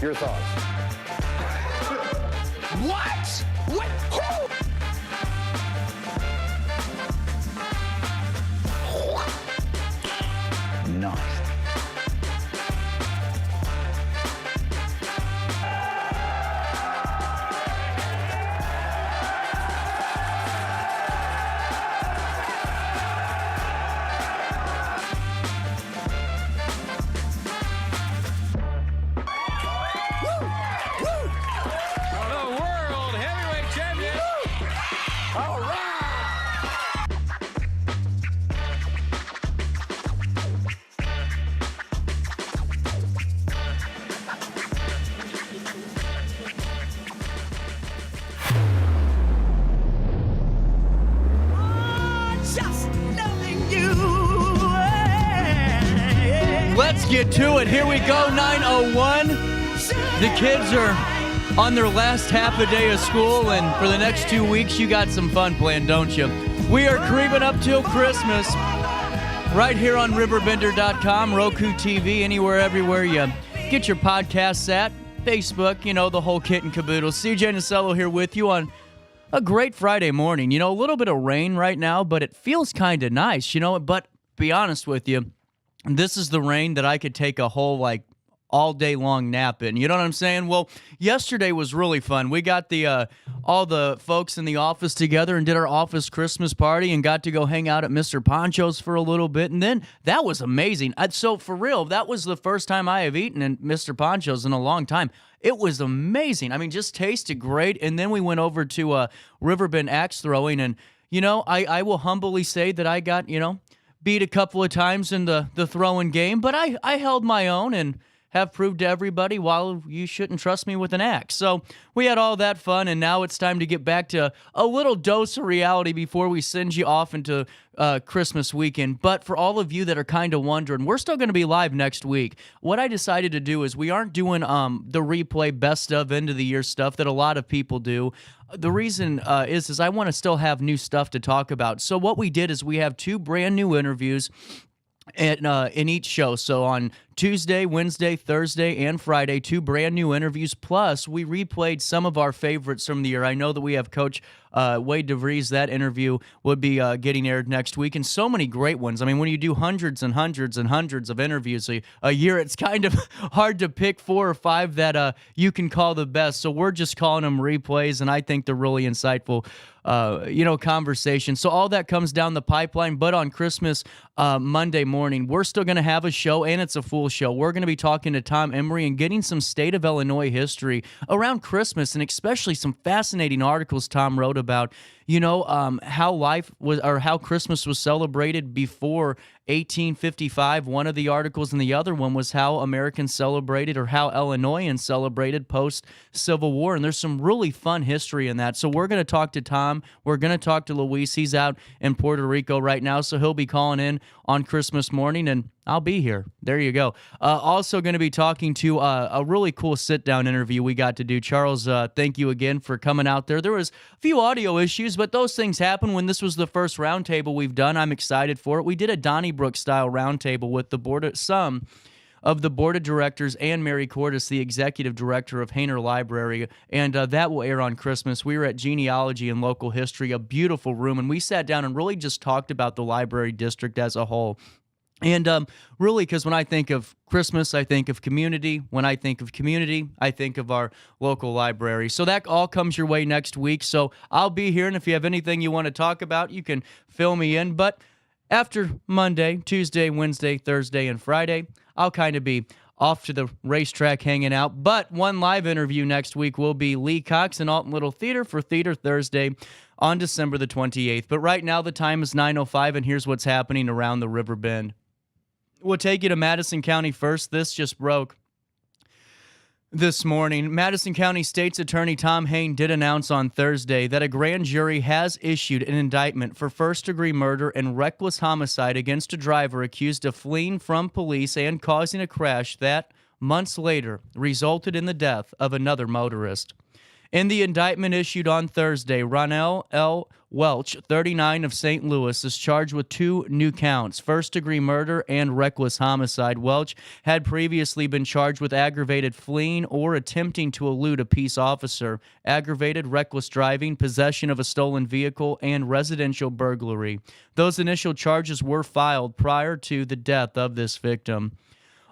Your thoughts? What? What? Who? Nice. Let's get to it. Here we go, 9:01. The kids are on their last half a day of school, and for the next 2 weeks, you got some fun planned, don't you? We are creeping up till Christmas right here on RiverBender.com, Roku TV, anywhere, everywhere you get your podcasts at, Facebook, you know, the whole kit and caboodle. CJ Nasello here with you on a great Friday morning. You know, a little bit of rain right now, but it feels kind of nice, you know. But be honest with you, this is the rain that I could take a whole, like, all day long nap in. You know what I'm saying? Well, yesterday was really fun. We got the all the folks in the office together and did our office Christmas party and got to go hang out at Mr. Poncho's for a little bit. And then that was amazing. So for real, that was the first time I have eaten in Mr. Poncho's in a long time. It was amazing. I mean, just tasted great. And then we went over to Riverbend axe throwing. And, you know, I will humbly say that I got, you know, beat a couple of times in the throwing game. But I held my own and have proved to everybody why you shouldn't trust me with an axe. So we had all that fun, and now it's time to get back to a little dose of reality before we send you off into Christmas weekend. But for all of you that are kind of wondering, we're still going to be live next week. What I decided to do is we aren't doing the replay best of end of the year stuff that a lot of people do. The reason is I want to still have new stuff to talk about. So what we did is we have 2 brand new interviews in each show. So on Tuesday, Wednesday, Thursday, and Friday, 2 brand new interviews. Plus, we replayed some of our favorites from the year. I know that we have Coach Wade DeVries. That interview would be getting aired next week, and so many great ones. I mean, when you do hundreds and hundreds and hundreds of interviews a year, it's kind of hard to pick 4 or 5 that you can call the best. So we're just calling them replays, and I think they're really insightful conversation. So all that comes down the pipeline, but on Christmas Monday morning, we're still going to have a show, and it's a full show. We're going to be talking to Tom Emery and getting some state of Illinois history around Christmas, and especially some fascinating articles Tom wrote about, you know, how life was, or how Christmas was celebrated before 1855, one of the articles, and the other one was how Americans celebrated, or how Illinoisans celebrated post-Civil War, and there's some really fun history in that. So we're going to talk to Tom. We're going to talk to Luis. He's out in Puerto Rico right now, so he'll be calling in on Christmas morning, and I'll be here. There you go. Also going to be talking to a really cool sit-down interview we got to do. Charles, thank you again for coming out there. There was a few audio issues, but those things happen when this was the first roundtable we've done. I'm excited for it. We did a Donnybrook-style roundtable with some of the board of directors and Mary Cordes, the executive director of Hainer Library, and that will air on Christmas. We were at Genealogy and Local History, a beautiful room, and we sat down and really just talked about the library district as a whole. And really, because when I think of Christmas, I think of community. When I think of community, I think of our local library. So that all comes your way next week. So I'll be here, and if you have anything you want to talk about, you can fill me in. But after Monday, Tuesday, Wednesday, Thursday, and Friday, I'll kind of be off to the racetrack hanging out. But one live interview next week will be Lee Cox and Alton Little Theater for Theater Thursday on December the 28th. But right now, the time is 9:05, and here's what's happening around the Riverbend. We'll take you to Madison County first. This just broke this morning. Madison County State's Attorney Tom Hain did announce on Thursday that a grand jury has issued an indictment for first-degree murder and reckless homicide against a driver accused of fleeing from police and causing a crash that, months later, resulted in the death of another motorist. In the indictment issued on Thursday, Ronell L. Welch, 39 of St. Louis, is charged with 2 new counts, first-degree murder and reckless homicide. Welch had previously been charged with aggravated fleeing or attempting to elude a peace officer, aggravated reckless driving, possession of a stolen vehicle, and residential burglary. Those initial charges were filed prior to the death of this victim.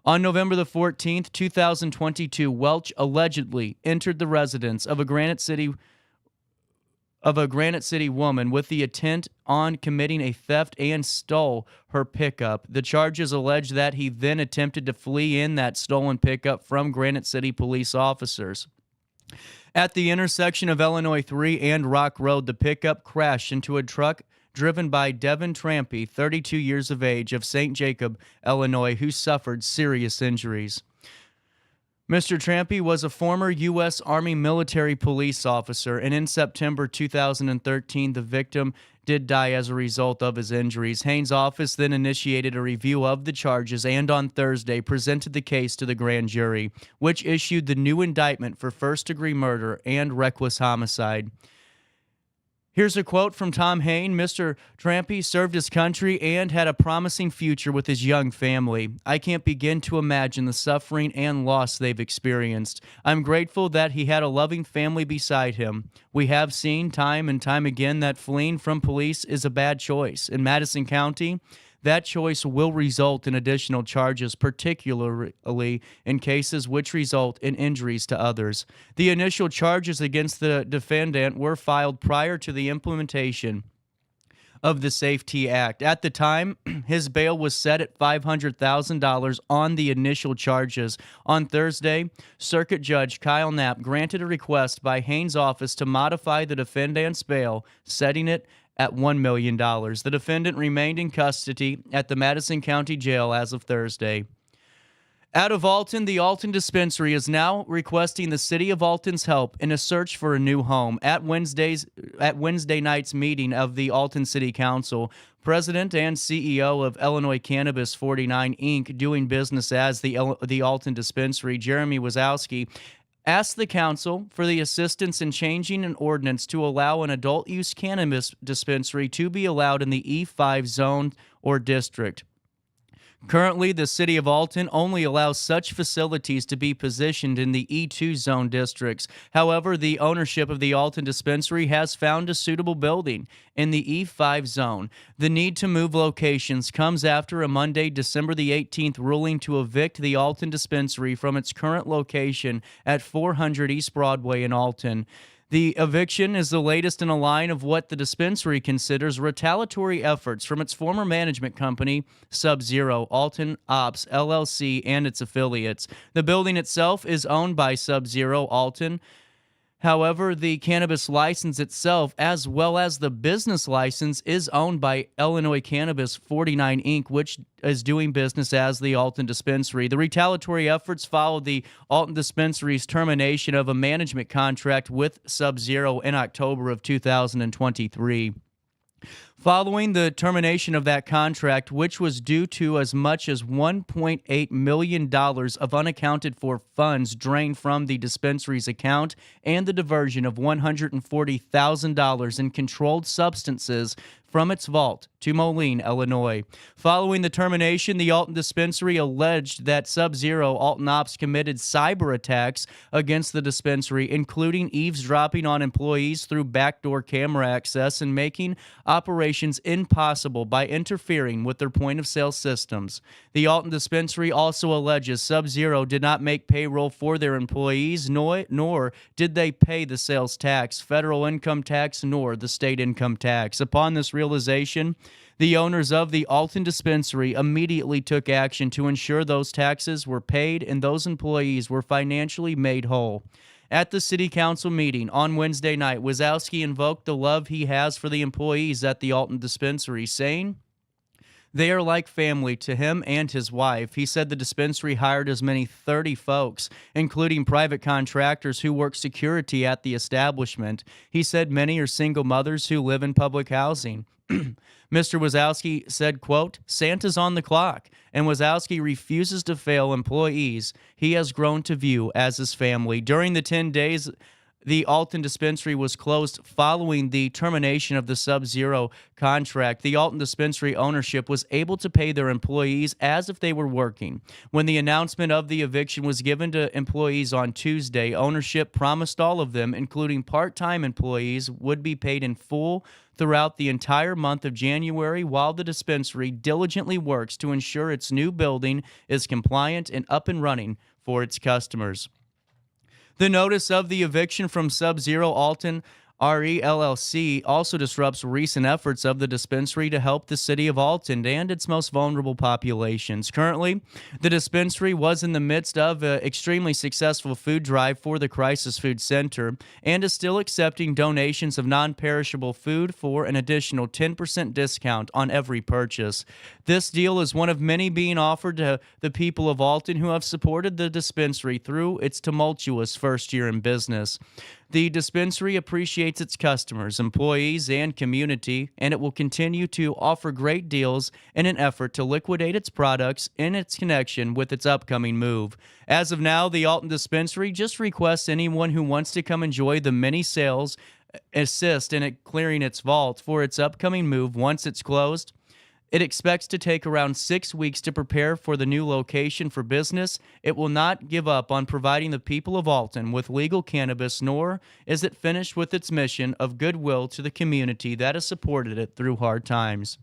On November the 14th, 2022, Welch allegedly entered the residence of a Granite City woman with the intent on committing a theft and stole her pickup. The charges allege that he then attempted to flee in that stolen pickup from Granite City police officers. At the intersection of Illinois 3 and Rock Road, the pickup crashed into a truck driven by Devin Trampy, 32 years of age, of St. Jacob, Illinois, who suffered serious injuries. Mr. Trampy was a former U.S. Army military police officer, and in September 2013, the victim did die as a result of his injuries. Haynes' office then initiated a review of the charges and on Thursday presented the case to the grand jury, which issued the new indictment for first-degree murder and reckless homicide. Here's a quote from Tom Hayne. Mr. Trampy served his country and had a promising future with his young family. I can't begin to imagine the suffering and loss they've experienced. I'm grateful that he had a loving family beside him. We have seen time and time again that fleeing from police is a bad choice. In Madison County, that choice will result in additional charges, particularly in cases which result in injuries to others. The initial charges against the defendant were filed prior to the implementation of the Safety Act. At the time, his bail was set at $500,000 on the initial charges. On Thursday, Circuit Judge Kyle Knapp granted a request by Haynes' office to modify the defendant's bail, setting it at $1 million. The defendant remained in custody at the Madison County Jail as of Thursday. Out of Alton, the Alton Dispensary is now requesting the City of Alton's help in a search for a new home. At Wednesday night's meeting of the Alton City Council, President and CEO of Illinois Cannabis 49 Inc., doing business as the Alton Dispensary, Jeremy Wazowski, asked the council for the assistance in changing an ordinance to allow an adult-use cannabis dispensary to be allowed in the E5 zone or district. Currently, the City of Alton only allows such facilities to be positioned in the E2 zone districts. However, the ownership of the Alton Dispensary has found a suitable building in the E5 zone. The need to move locations comes after a Monday, December the 18th ruling to evict the Alton Dispensary from its current location at 400 East Broadway in Alton. The eviction is the latest in a line of what the dispensary considers retaliatory efforts from its former management company, Sub-Zero, Alton Ops, LLC, and its affiliates. The building itself is owned by Sub-Zero, Alton. However, the cannabis license itself, as well as the business license, is owned by Illinois Cannabis 49 Inc., which is doing business as the Alton Dispensary. The retaliatory efforts followed the Alton Dispensary's termination of a management contract with Sub-Zero in October of 2023. Following the termination of that contract, which was due to as much as $1.8 million of unaccounted for funds drained from the dispensary's account and the diversion of $140,000 in controlled substances from its vault to Moline, Illinois. Following the termination, the Alton Dispensary alleged that Sub-Zero Alton Ops committed cyber attacks against the dispensary, including eavesdropping on employees through backdoor camera access and making operations impossible by interfering with their point-of-sale systems. The Alton Dispensary also alleges Sub-Zero did not make payroll for their employees, nor did they pay the sales tax, federal income tax, nor the state income tax. Upon this realization, the owners of the Alton Dispensary immediately took action to ensure those taxes were paid and those employees were financially made whole. At the City Council meeting on Wednesday night, Wazowski invoked the love he has for the employees at the Alton Dispensary, saying they are like family to him and his wife. He said the dispensary hired as many 30 folks, including private contractors who work security at the establishment. He said many are single mothers who live in public housing. Mr. Wazowski said, quote, Santa's on the clock, and Wazowski refuses to fail employees he has grown to view as his family. During the 10 days The Alton dispensary was closed following the termination of the Sub-Zero contract. The Alton dispensary ownership was able to pay their employees as if they were working. When the announcement of the eviction was given to employees on Tuesday, ownership promised all of them, including part-time employees, would be paid in full throughout the entire month of January, while the dispensary diligently works to ensure its new building is compliant and up and running for its customers. The notice of the eviction from Sub-Zero Alton RELLC also disrupts recent efforts of the dispensary to help the city of Alton and its most vulnerable populations. Currently, the dispensary was in the midst of an extremely successful food drive for the Crisis Food Center and is still accepting donations of non-perishable food for an additional 10% discount on every purchase. This deal is one of many being offered to the people of Alton who have supported the dispensary through its tumultuous first year in business. The dispensary appreciates its customers, employees, and community, and it will continue to offer great deals in an effort to liquidate its products in its connection with its upcoming move. As of now, the Alton dispensary just requests anyone who wants to come enjoy the many sales assist in it clearing its vault for its upcoming move once it's closed. It expects to take around 6 weeks to prepare for the new location for business. It will not give up on providing the people of Alton with legal cannabis, nor is it finished with its mission of goodwill to the community that has supported it through hard times.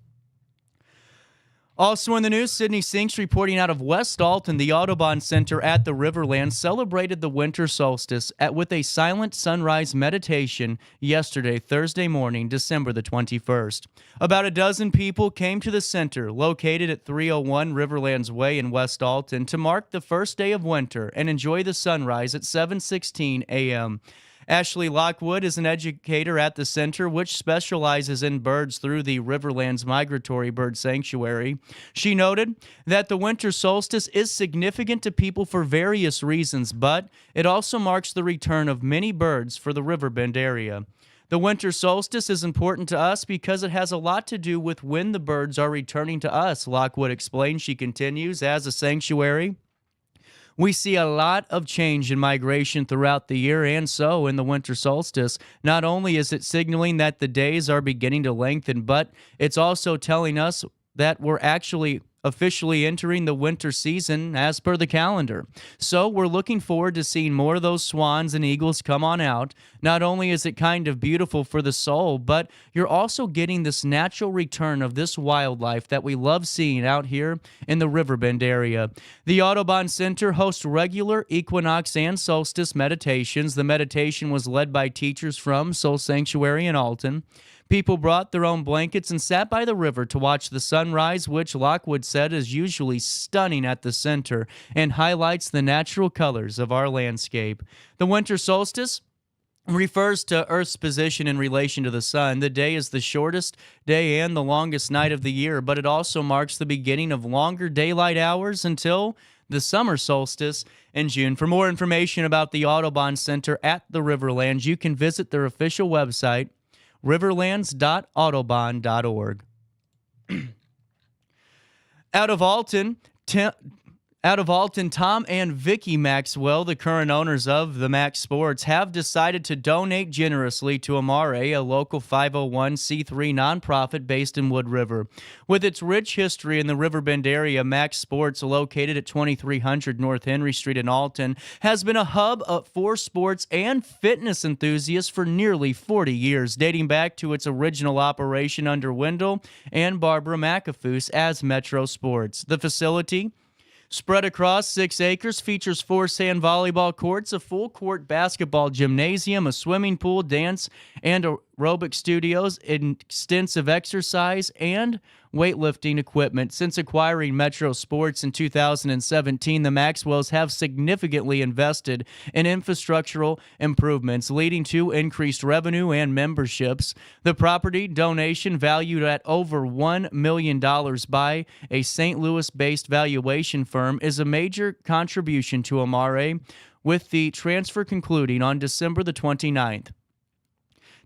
Also in the news, Sydney Sinks reporting out of West Alton, the Audubon Center at the Riverland celebrated the winter solstice with a silent sunrise meditation yesterday, Thursday morning, December the 21st. About a dozen people came to the center, located at 301 Riverlands Way in West Alton, to mark the first day of winter and enjoy the sunrise at 7:16 a.m. Ashley Lockwood is an educator at the center, which specializes in birds through the Riverlands Migratory Bird Sanctuary. She noted that the winter solstice is significant to people for various reasons, but it also marks the return of many birds for the Riverbend area. The winter solstice is important to us because it has a lot to do with when the birds are returning to us, Lockwood explained. She continues, as a sanctuary, we see a lot of change in migration throughout the year, and so in the winter solstice, not only is it signaling that the days are beginning to lengthen, but it's also telling us that we're actually officially entering the winter season as per the calendar. So we're looking forward to seeing more of those swans and eagles come on out. Not only is it kind of beautiful for the soul, but you're also getting this natural return of this wildlife that we love seeing out here in the Riverbend area. The Audubon Center hosts regular equinox and solstice meditations. The meditation was led by teachers from Soul Sanctuary in Alton. People brought their own blankets and sat by the river to watch the sunrise, which Lockwood said is usually stunning at the center and highlights the natural colors of our landscape. The winter solstice refers to Earth's position in relation to the sun. The day is the shortest day and the longest night of the year, but it also marks the beginning of longer daylight hours until the summer solstice in June. For more information about the Audubon Center at the Riverlands, you can visit their official website, riverlands.audubon.org. Out of Alton, Tom and Vicky Maxwell, the current owners of the Max Sports, have decided to donate generously to Amare, a local 501c3 nonprofit based in Wood River. With its rich history in the Riverbend area, Max Sports, located at 2300 North Henry Street in Alton, has been a hub for sports and fitness enthusiasts for nearly 40 years, dating back to its original operation under Wendell and Barbara McAfoose as Metro Sports. The facility, spread across 6 acres, features 4 sand volleyball courts, a full-court basketball gymnasium, a swimming pool, dance and aerobic studios, extensive exercise, and weightlifting equipment. Since acquiring Metro Sports in 2017, the Maxwells have significantly invested in infrastructural improvements, leading to increased revenue and memberships. The property donation, valued at over $1 million by a St. Louis-based valuation firm, is a major contribution to Amare, with the transfer concluding on December the 29th.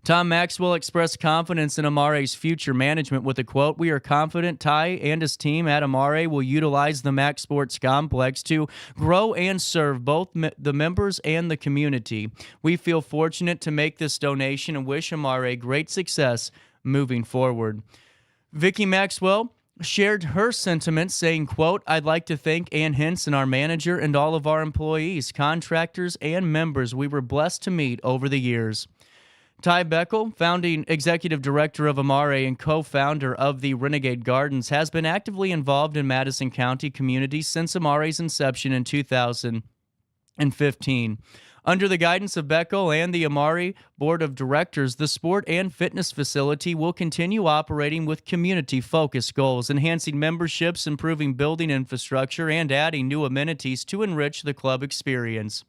Tom Maxwell expressed confidence in Amare's future management with a quote, "We are confident Ty and his team at Amare will utilize the Max Sports Complex to grow and serve both the members and the community. We feel fortunate to make this donation and wish Amare great success moving forward." Vicky Maxwell shared her sentiments saying, quote, "I'd like to thank Ann Henson, our manager, and all of our employees, contractors, and members we were blessed to meet over the years." Ty Beckel, founding executive director of Amare and co-founder of the Renegade Gardens, has been actively involved in Madison County community since Amare's inception in 2015. Under the guidance of Beckel and the Amare Board of Directors, the sport and fitness facility will continue operating with community-focused goals, enhancing memberships, improving building infrastructure, and adding new amenities to enrich the club experience.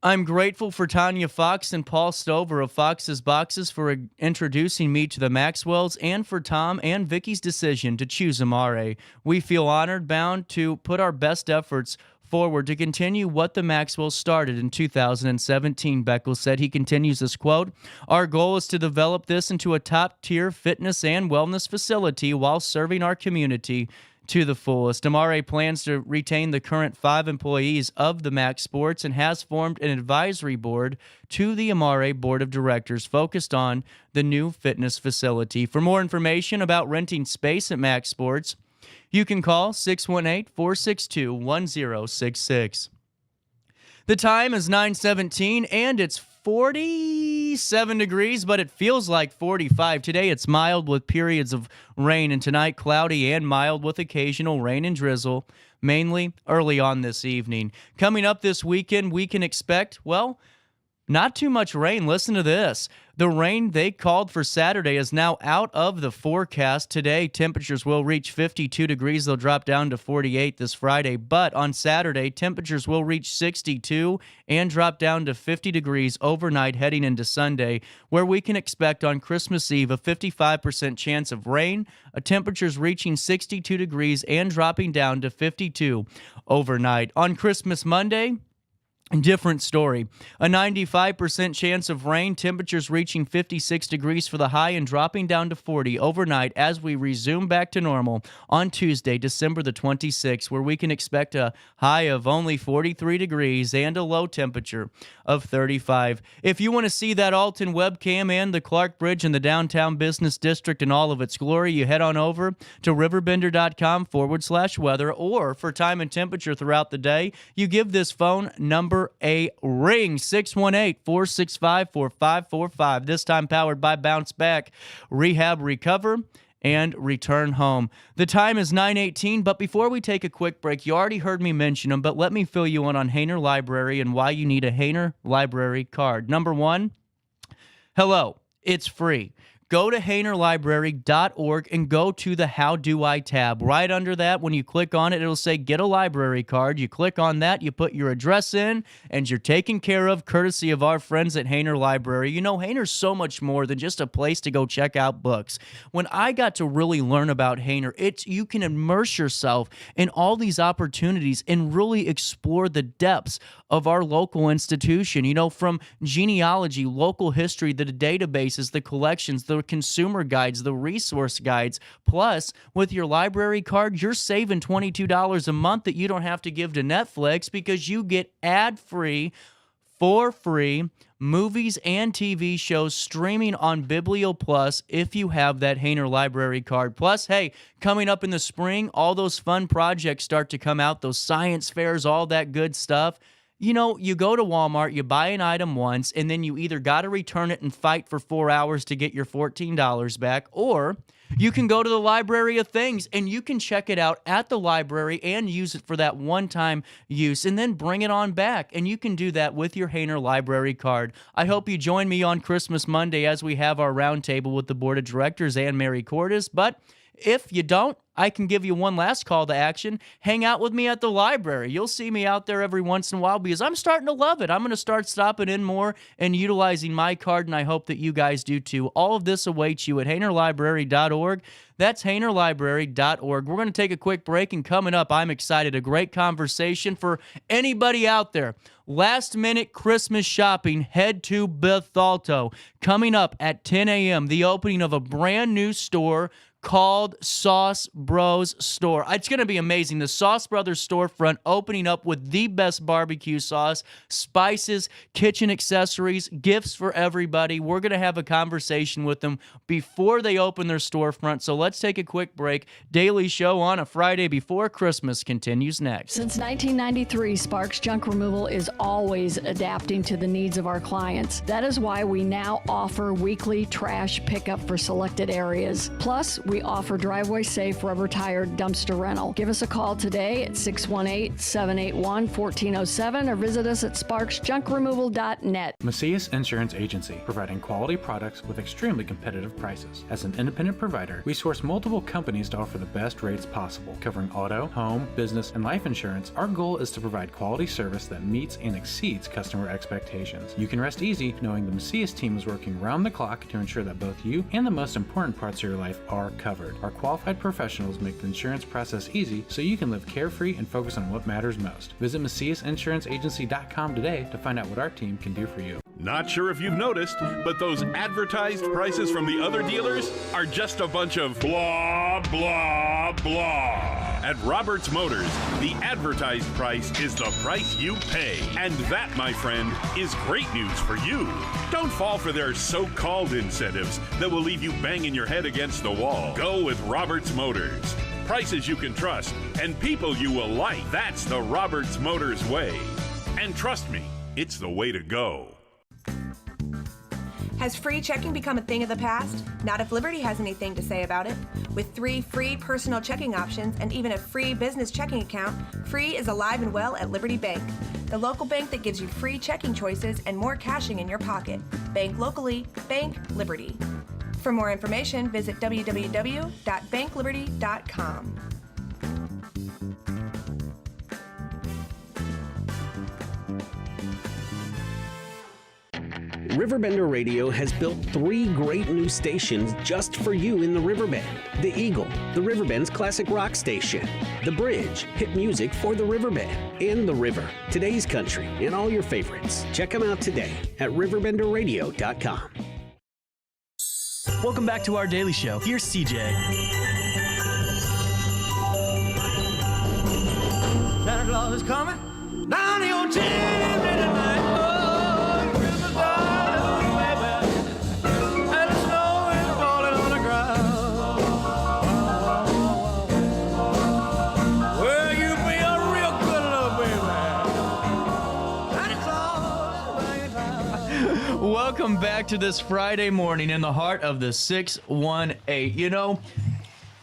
I'm grateful for Tanya Fox and Paul Stover of Fox's Boxes for introducing me to the Maxwells and for Tom and Vicky's decision to choose Amare. We feel honored, bound to put our best efforts forward to continue what the Maxwells started in 2017, Beckel said. He continues this quote, "Our goal is to develop this into a top-tier fitness and wellness facility while serving our community to the fullest." Amare plans to retain the current 5 employees of the Max Sports and has formed an advisory board to the Amare Board of Directors focused on the new fitness facility. For more information about renting space at Max Sports, you can call 618-462-1066. The time is 9:17 and it's 47 degrees, but it feels like 45. Today it's mild with periods of rain, and tonight cloudy and mild with occasional rain and drizzle, mainly early on this evening. Coming up this weekend, we can expect, well, not too much rain. Listen to this. The rain they called for Saturday is now out of the forecast. Today, temperatures will reach 52 degrees. They'll drop down to 48 this Friday. But on Saturday, temperatures will reach 62 and drop down to 50 degrees overnight heading into Sunday, where we can expect on Christmas Eve a 55% chance of rain, temperatures reaching 62 degrees and dropping down to 52 overnight. On Christmas Monday, different story. A 95% chance of rain, temperatures reaching 56 degrees for the high and dropping down to 40 overnight as we resume back to normal on Tuesday, December the 26th, where we can expect a high of only 43 degrees and a low temperature of 35. If you want to see that Alton webcam and the Clark Bridge in the downtown business district in all of its glory, you head on over to RiverBender.com/weather, or for time and temperature throughout the day, you give this phone number a ring, 618-465-4545. This time powered by Bounce Back, Rehab, Recover, and Return Home. The time is 9:18, but before we take a quick break, you already heard me mention them, but let me fill you in on Hainer Library and why you need a Hainer Library card. Number one, hello, it's free. Go to HainerLibrary.org and go to the How Do I tab. Right under that, when you click on it, it'll say Get a Library Card. You click on that, you put your address in, and you're taken care of courtesy of our friends at Hainer Library. You know, Hainer's so much more than just a place to go check out books. When I got to really learn about Hainer, you can immerse yourself in all these opportunities and really explore the depths of our local institution. You know, from genealogy, local history, the databases, the collections, the consumer guides, the resource guides. Plus, with your library card, you're saving $22 a month that you don't have to give to Netflix because you get ad-free, for free, movies and TV shows streaming on Biblio Plus if you have that Hainer Library card. Plus, hey, coming up in the spring, all those fun projects start to come out, those science fairs, all that good stuff. You know, you go to Walmart, you buy an item once, and then you either got to return it and fight for 4 hours to get your $14 back, or you can go to the Library of Things and you can check it out at the library and use it for that one-time use and then bring it on back. And you can do that with your Hainer Library card. I hope you join me on Christmas Monday as we have our roundtable with the Board of Directors and Mary Cordes. But If you don't, I can give you one last call to action. Hang out with me at the library. You'll see me out there every once in a while because I'm starting to love it. I'm going to start stopping in more and utilizing my card, and I hope that you guys do too. All of this awaits you at HainerLibrary.org. That's HainerLibrary.org. We're going to take a quick break, and coming up, I'm excited. A great conversation for anybody out there. Last-minute Christmas shopping, head to BETHALTO. Coming up at 10 a.m., the opening of a brand new store called Sauce Bros Store. It's going to be amazing. The Sauce Brothers storefront opening up with the best barbecue sauce, spices, kitchen accessories, gifts for everybody. We're going to have a conversation with them before they open their storefront. So let's take a quick break. Daily Show on a Friday before Christmas continues next. Since 1993, Sparks Junk Removal is always adapting to the needs of our clients. That is why we now offer weekly trash pickup for selected areas. Plus, we offer driveway-safe rubber-tired dumpster rental. Give us a call today at 618-781-1407 or visit us at sparksjunkremoval.net. Macias Insurance Agency, providing quality products with extremely competitive prices. As an independent provider, we source multiple companies to offer the best rates possible. Covering auto, home, business, and life insurance, our goal is to provide quality service that meets and exceeds customer expectations. You can rest easy knowing the Macias team is working round the clock to ensure that both you and the most important parts of your life are covered. Our qualified professionals make the insurance process easy so you can live carefree and focus on what matters most. Visit MaciasInsuranceAgency.com today to find out what our team can do for you. Not sure if you've noticed, but those advertised prices from the other dealers are just a bunch of blah, blah, blah. At Roberts Motors, the advertised price is the price you pay. And that, my friend, is great news for you. Don't fall for their so-called incentives that will leave you banging your head against the wall. Go with Roberts Motors. Prices you can trust and people you will like. That's the Roberts Motors way. And trust me, it's the way to go. Has free checking become a thing of the past? Not if Liberty has anything to say about it. With 3 free personal checking options and even a free business checking account, Free is alive and well at Liberty Bank, the local bank that gives you free checking choices and more cashing in your pocket. Bank locally, bank Liberty. For more information, visit www.bankliberty.com. Riverbender Radio has built 3 great new stations just for you in the Riverbend. The Eagle, the Riverbend's classic rock station. The Bridge, hit music for the Riverbend. And The River, today's country, and all your favorites. Check them out today at RiverBenderRadio.com. Welcome back to our Daily Show. Here's CJ. Santa Claus is coming down your chimney tonight. Oh, Christmas time, baby, and the snow is falling on the ground. Well, you be a real good little baby. Santa Claus is bringing town. Welcome back to this Friday morning in the heart of the 618. You know,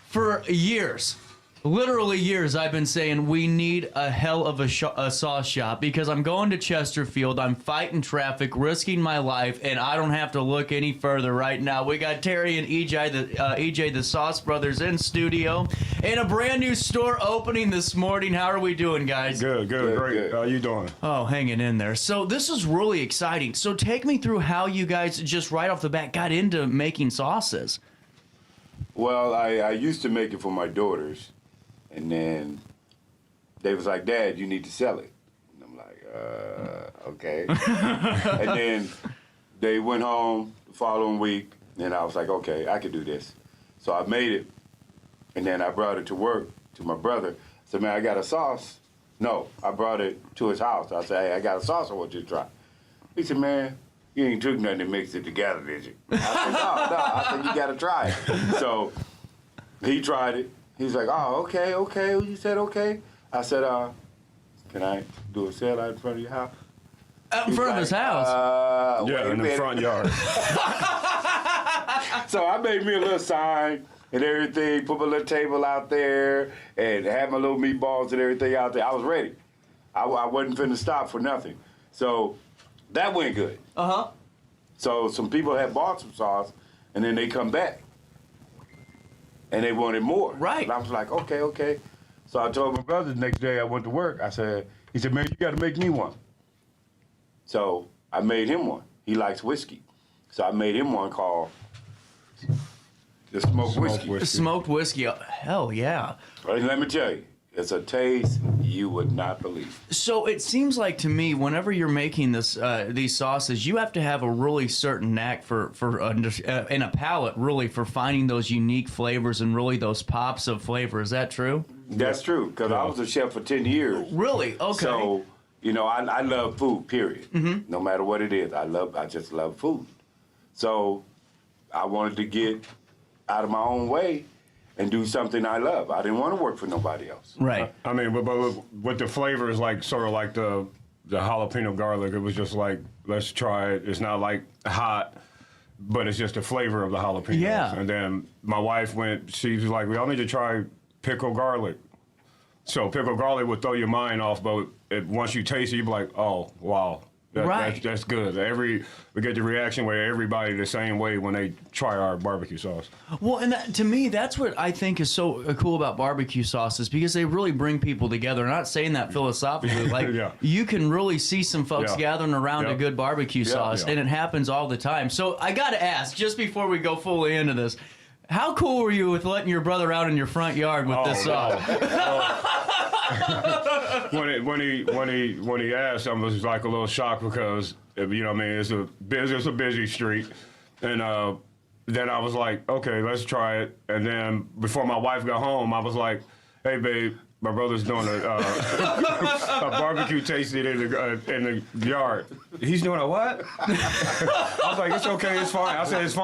for years, literally years, I've been saying we need a hell of a sauce shop because I'm going to Chesterfield, I'm fighting traffic, risking my life, and I don't have to look any further right now. We got Terry and EJ, the Sauce Brothers, in studio, and a brand new store opening this morning. How are we doing, guys? Good, great. How you doing? Oh, hanging in there. So this is really exciting. So take me through how you guys just right off the bat got into making sauces. Well, I used to make it for my daughters. And then they was like, Dad, you need to sell it. And I'm like, okay. And then they went home the following week, and I was like, okay, I can do this. So I made it, and then I brought it to work to my brother. I said, man, I got a sauce. No, I brought it to his house. I said, hey, I got a sauce I want you to try. He said, man, you ain't took nothing to mix it together, did you? I said, no, I said, you got to try it. So he tried it. He's like, oh, okay. You said okay. I said, can I do a sale out in front of your house? Out in front of his house? Yeah, in the front yard. So I made me a little sign and everything, put my little table out there, and had my little meatballs and everything out there. I was ready. I wasn't finna stop for nothing. So that went good. Uh-huh. So some people had bought some sauce, and then they come back. and they wanted more. Right. And I was like, okay. So I told my brother the next day I went to work. He said, man, you got to make me one. So I made him one. He likes whiskey. So I made him one called the smoked whiskey. Smoked whiskey. Hell yeah. And let me tell you, it's a taste you would not believe. So it seems like to me, whenever you're making this these sauces, you have to have a really certain knack for and a palate really for finding those unique flavors and really those pops of flavor. Is that true? That's true, because I was a chef for 10 years. Really? Okay. So, you know, I love food, period. Mm-hmm. No matter what it is, I just love food. So I wanted to get out of my own way and do something I love. I didn't want to work for nobody else. Right. I mean, but with the flavors, like sort of like the jalapeno garlic, it was just like, let's try it. It's not like hot, but it's just the flavor of the jalapenos. Yeah. And then my wife she was like, we all need to try pickled garlic. So pickled garlic would throw your mind off, but once you taste it, you'd be like, oh, wow. That's good. We get the reaction where everybody the same way when they try our barbecue sauce. Well, and to me, that's what I think is so cool about barbecue sauces, because they really bring people together. I'm not saying that philosophically. Like, you can really see some folks gathering around a good barbecue sauce, and it happens all the time. So I got to ask, just before we go fully into this, how cool were you with letting your brother out in your front yard with this sauce? When he asked, I was like a little shocked because, you know what I mean, it's a busy street, and then I was like, okay, let's try it. And then before my wife got home, I was like, hey babe, my brother's doing a barbecue tasting in the yard. He's doing a what? I was like, it's okay, it's fine. I said, it's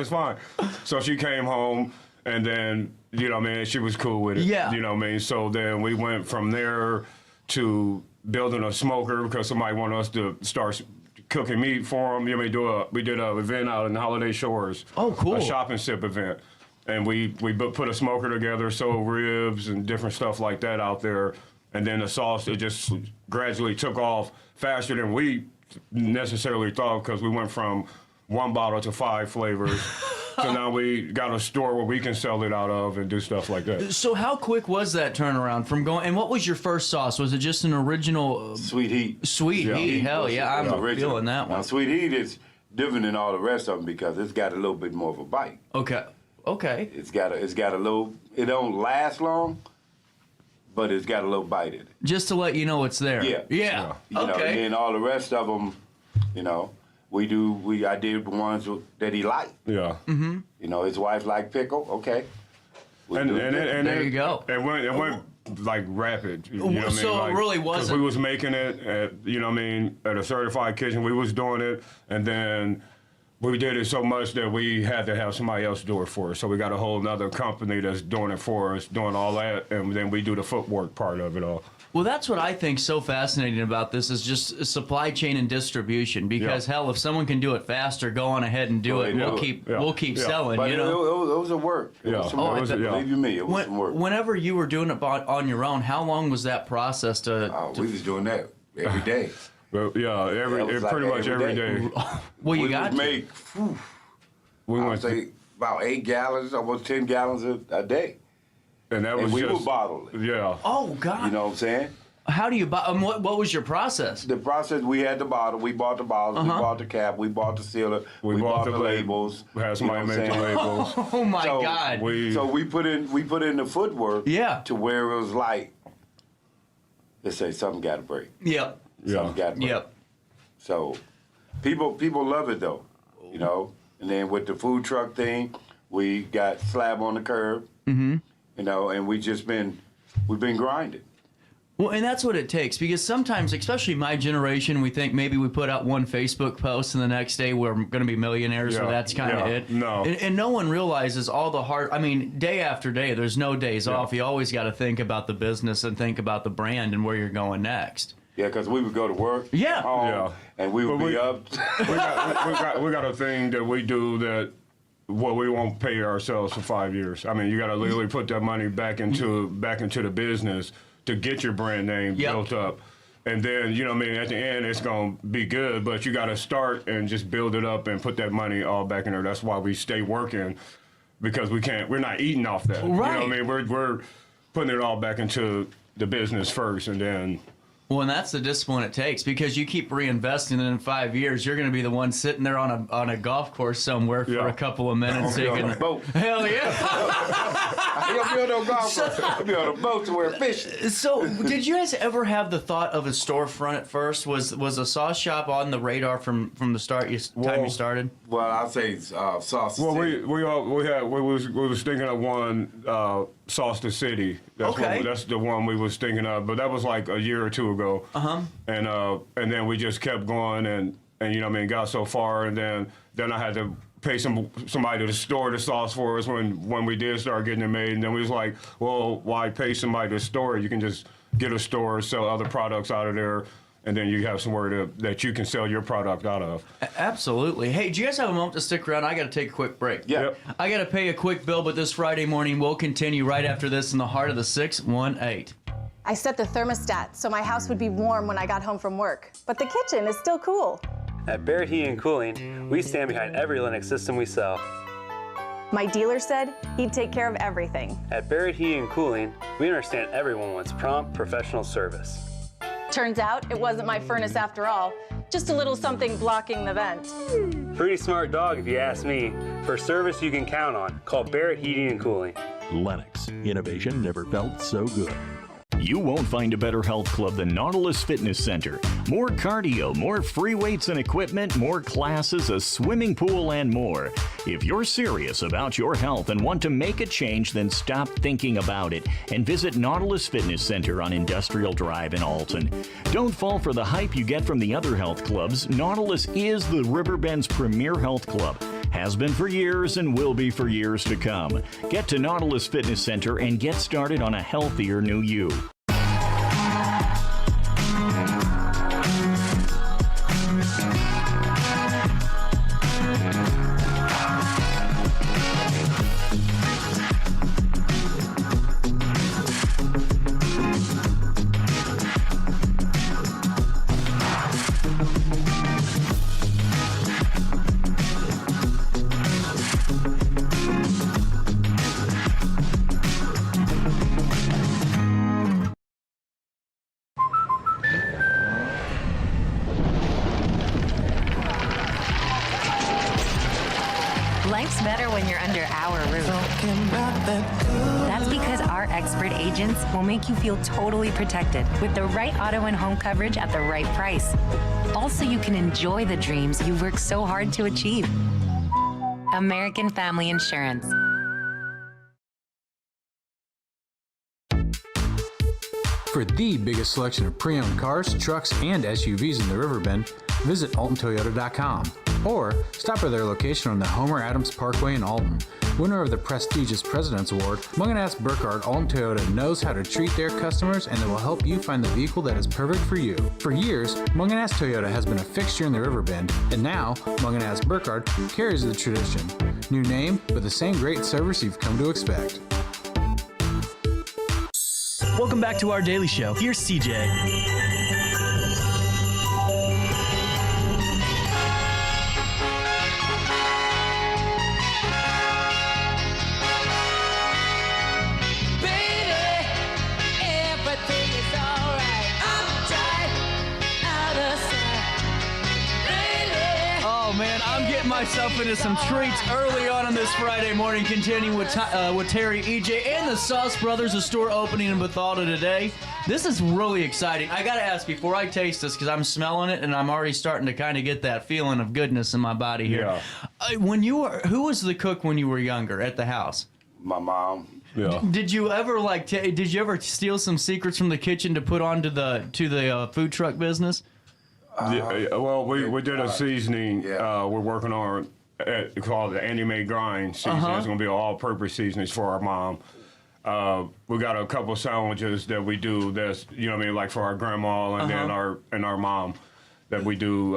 fine. So she came home, and then, you know what I mean, she was cool with it. Yeah. You know what I mean? So then we went from there to building a smoker because somebody wanted us to start cooking meat for them. You know, we did an event out in Holiday Shores. Oh, cool. A shop and sip event. And we put a smoker together, sold ribs and different stuff like that out there. And then the sauce, it just gradually took off faster than we necessarily thought, because we went from 1 bottle to 5 flavors. So now we got a store where we can sell it out of and do stuff like that. So how quick was that turnaround from going? And what was your first sauce? Was it just an original? Sweet Heat. Sweet Heat. Hell yeah, I'm feeling that one. Now, Sweet Heat is different than all the rest of them because it's got a little bit more of a bite. Okay. It's got a little. It don't last long, but it's got a little bite in it. Just to let you know it's there. Yeah. Yeah. You know, and then all the rest of them, you know, I did the ones that he liked. Yeah. Mm-hmm. You know, his wife liked pickle. Okay. And there you go. It went like rapid. You know what I mean? So like, it really wasn't. 'cause we was making it at, you know what I mean, at a certified kitchen. We was doing it, and then we did it so much that we had to have somebody else do it for us. So we got a whole nother company that's doing it for us, doing all that, and then we do the footwork part of it all. Well, that's what I think so fascinating about this is just supply chain and distribution. Because hell, if someone can do it faster, go on ahead and do it. We'll keep selling. But you know, it was a work. Believe you me, it was some work. Whenever you were doing it on your own, how long was that process we was doing that every day. Well, pretty much every day. Well, you got to. Make, we I would went say about 8 gallons, almost 10 gallons a day. And that was and we just, would bottle it. Yeah. Oh, God. You know what I'm saying? How do you buy? What was your process? The process, we had the bottle. We bought the bottles. We bought the cap. We bought the sealer. We bought the labels. Had somebody make the labels. Oh my God! So we put in the footwork. Yeah. To where it was like, let's say something got to break. Yep. Something got to break. Yep. So people love it though, you know. And then with the food truck thing, we got slab on the curb. Mm-hmm. You know, and we've been grinding. Well, and that's what it takes, because sometimes, especially my generation, we think maybe we put out one Facebook post and the next day we're going to be millionaires, or that's kind of it. No. And no one realizes all the hard, I mean, day after day, there's no days off. You always got to think about the business and think about the brand and where you're going next. Yeah, because we would go to work. And we would be up. we got a thing that we do that we won't pay ourselves for 5 years. I mean, you got to literally put that money back into the business to get your brand name built up. And then, you know what I mean, at the end, it's going to be good, but you got to start and just build it up and put that money all back in there. That's why we stay working because we're not eating off that. Right. You know what I mean? We're putting it all back into the business first, and then. Well, and that's the discipline it takes, because you keep reinvesting, and in 5 years you're going to be the one sitting there on a golf course somewhere for a couple of minutes. I'll be on a boat. Hell yeah! I ain't gonna be on no golf course. I'll be on a boat somewhere fishing. So, did you guys ever have the thought of a storefront at first? Was a sauce shop on the radar from the start? Time you started? Well, I'll say Sauce. Well, we was thinking of one, Sauce the City. That's the one we was thinking of, but that was like a year or two ago. And then we just kept going, and you know what I mean, got so far, and then I had to pay somebody to store the sauce for us when we did start getting it made, and then we was like, well, why pay somebody to store it? You can just get a store, sell other products out of there, and then you have somewhere that you can sell your product out of. Absolutely. Hey, do you guys have a moment to stick around? I got to take a quick break. Yeah. Yep. I got to pay a quick bill, but this Friday morning we'll continue right after this in the heart of the 618. I set the thermostat so my house would be warm when I got home from work, but the kitchen is still cool. At Barrett Heating and Cooling, we stand behind every Linux system we sell. My dealer said he'd take care of everything. At Barrett Heating and Cooling, we understand everyone wants prompt, professional service. Turns out it wasn't my furnace after all, just a little something blocking the vent. Pretty smart dog if you ask me. For service you can count on, call Barrett Heating and Cooling. Lennox. Innovation never felt so good. You won't find a better health club than Nautilus Fitness Center. More cardio, more free weights and equipment, more classes, a swimming pool, and more. If you're serious about your health and want to make a change, then stop thinking about it and visit Nautilus Fitness Center on Industrial Drive in Alton. Don't fall for the hype you get from the other health clubs. Nautilus is the Riverbend's premier health club. Has been for years and will be for years to come. Get to Nautilus Fitness Center and get started on a healthier new you. Life's better when you're under our roof. That's because our expert agents will make you feel totally protected with the right auto and home coverage at the right price. Also, you can enjoy the dreams you've worked so hard to achieve. American Family Insurance. For the biggest selection of pre-owned cars, trucks, and SUVs in the Riverbend, visit AltonToyota.com or stop by their location on the Homer Adams Parkway in Alton. Winner of the prestigious President's Award, Munganast Burkhardt Alton Toyota knows how to treat their customers, and they will help you find the vehicle that is perfect for you. For years, Munganast Toyota has been a fixture in the Riverbend, and now Munganast Burkhardt carries the tradition. New name, but the same great service you've come to expect. Welcome back to our daily show. Here's CJ. Myself into some treats early on this Friday morning, continuing with Terry, EJ, and the Sauce Brothers, a store opening in BETHALTO today. This is really exciting. I got to ask before I taste this, because I'm smelling it and I'm already starting to kind of get that feeling of goodness in my body here. Yeah. Who was the cook when you were younger at the house? My mom. Yeah. Did you ever did you ever steal some secrets from the kitchen to put onto the food truck business? Well, we did a seasoning we're working on called the anime grind seasoning. It's going to be all-purpose seasonings for our mom. We got a couple sandwiches that we do that's, you know what I mean, like for our grandma and then our mom that we do,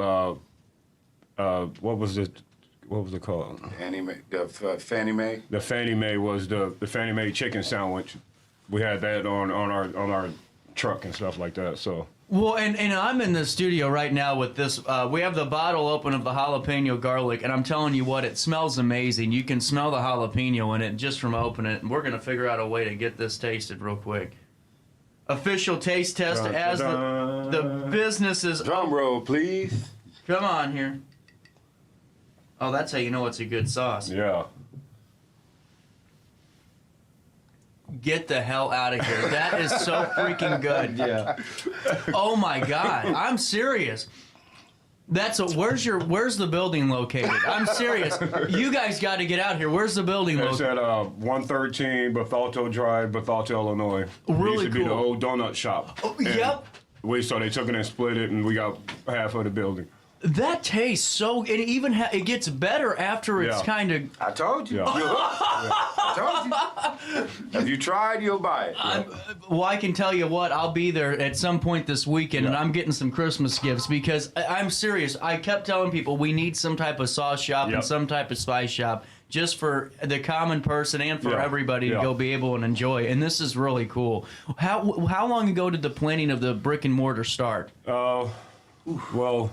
what was it called? The Fannie Mae. The Fannie Mae was the Fannie Mae chicken sandwich. We had that on our truck and stuff like that, so. Well, and I'm in the studio right now with this. We have the bottle open of the jalapeno garlic, and I'm telling you what, it smells amazing. You can smell the jalapeno in it just from opening it, and we're going to figure out a way to get this tasted real quick. Official taste test as the businesses. Drum roll, please. Come on here. Oh, that's how you know it's a good sauce. Yeah. Get the hell out of here. That is so freaking good. Yeah. Oh my God. I'm serious. Where's the building located? I'm serious. You guys got to get out here. Where's the building It's located? at 113 BETHALTO Drive, Bethalto, Illinois. Really It used to be the cool. old donut shop. Oh, yep. So they took it and split it, and we got half of the building. That tastes so. It even it gets better after it's kind of. I told you. Yeah. I told you. If you tried, you'll buy it. Well, I can tell you what. I'll be there at some point this weekend, and I'm getting some Christmas gifts because I'm serious. I kept telling people we need some type of sauce shop and some type of spice shop just for the common person and for everybody to go be able and enjoy. And this is really cool. How long ago did the planning of the brick and mortar start? Well,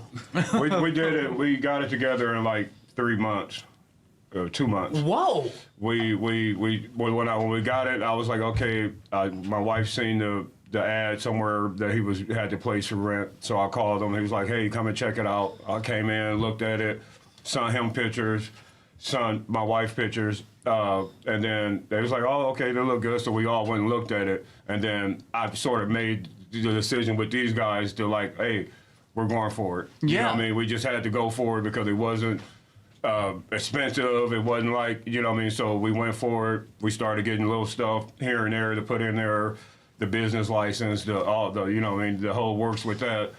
we did it. We got it together in like 3 months, 2 months. Whoa! When we got it, I was like, okay. My wife seen the ad somewhere that he had the place for rent, so I called him. He was like, hey, come and check it out. I came in, looked at it, sent him pictures, sent my wife pictures, and then they was like, oh, okay, they look good. So we all went and looked at it, and then I sort of made the decision with these guys to like, hey, we're going for it. You know what I mean? We just had to go for it because it wasn't expensive. It wasn't like, you know what I mean? So we went for it. We started getting little stuff here and there to put in there, the business license, all the you know what I mean, the whole works with that.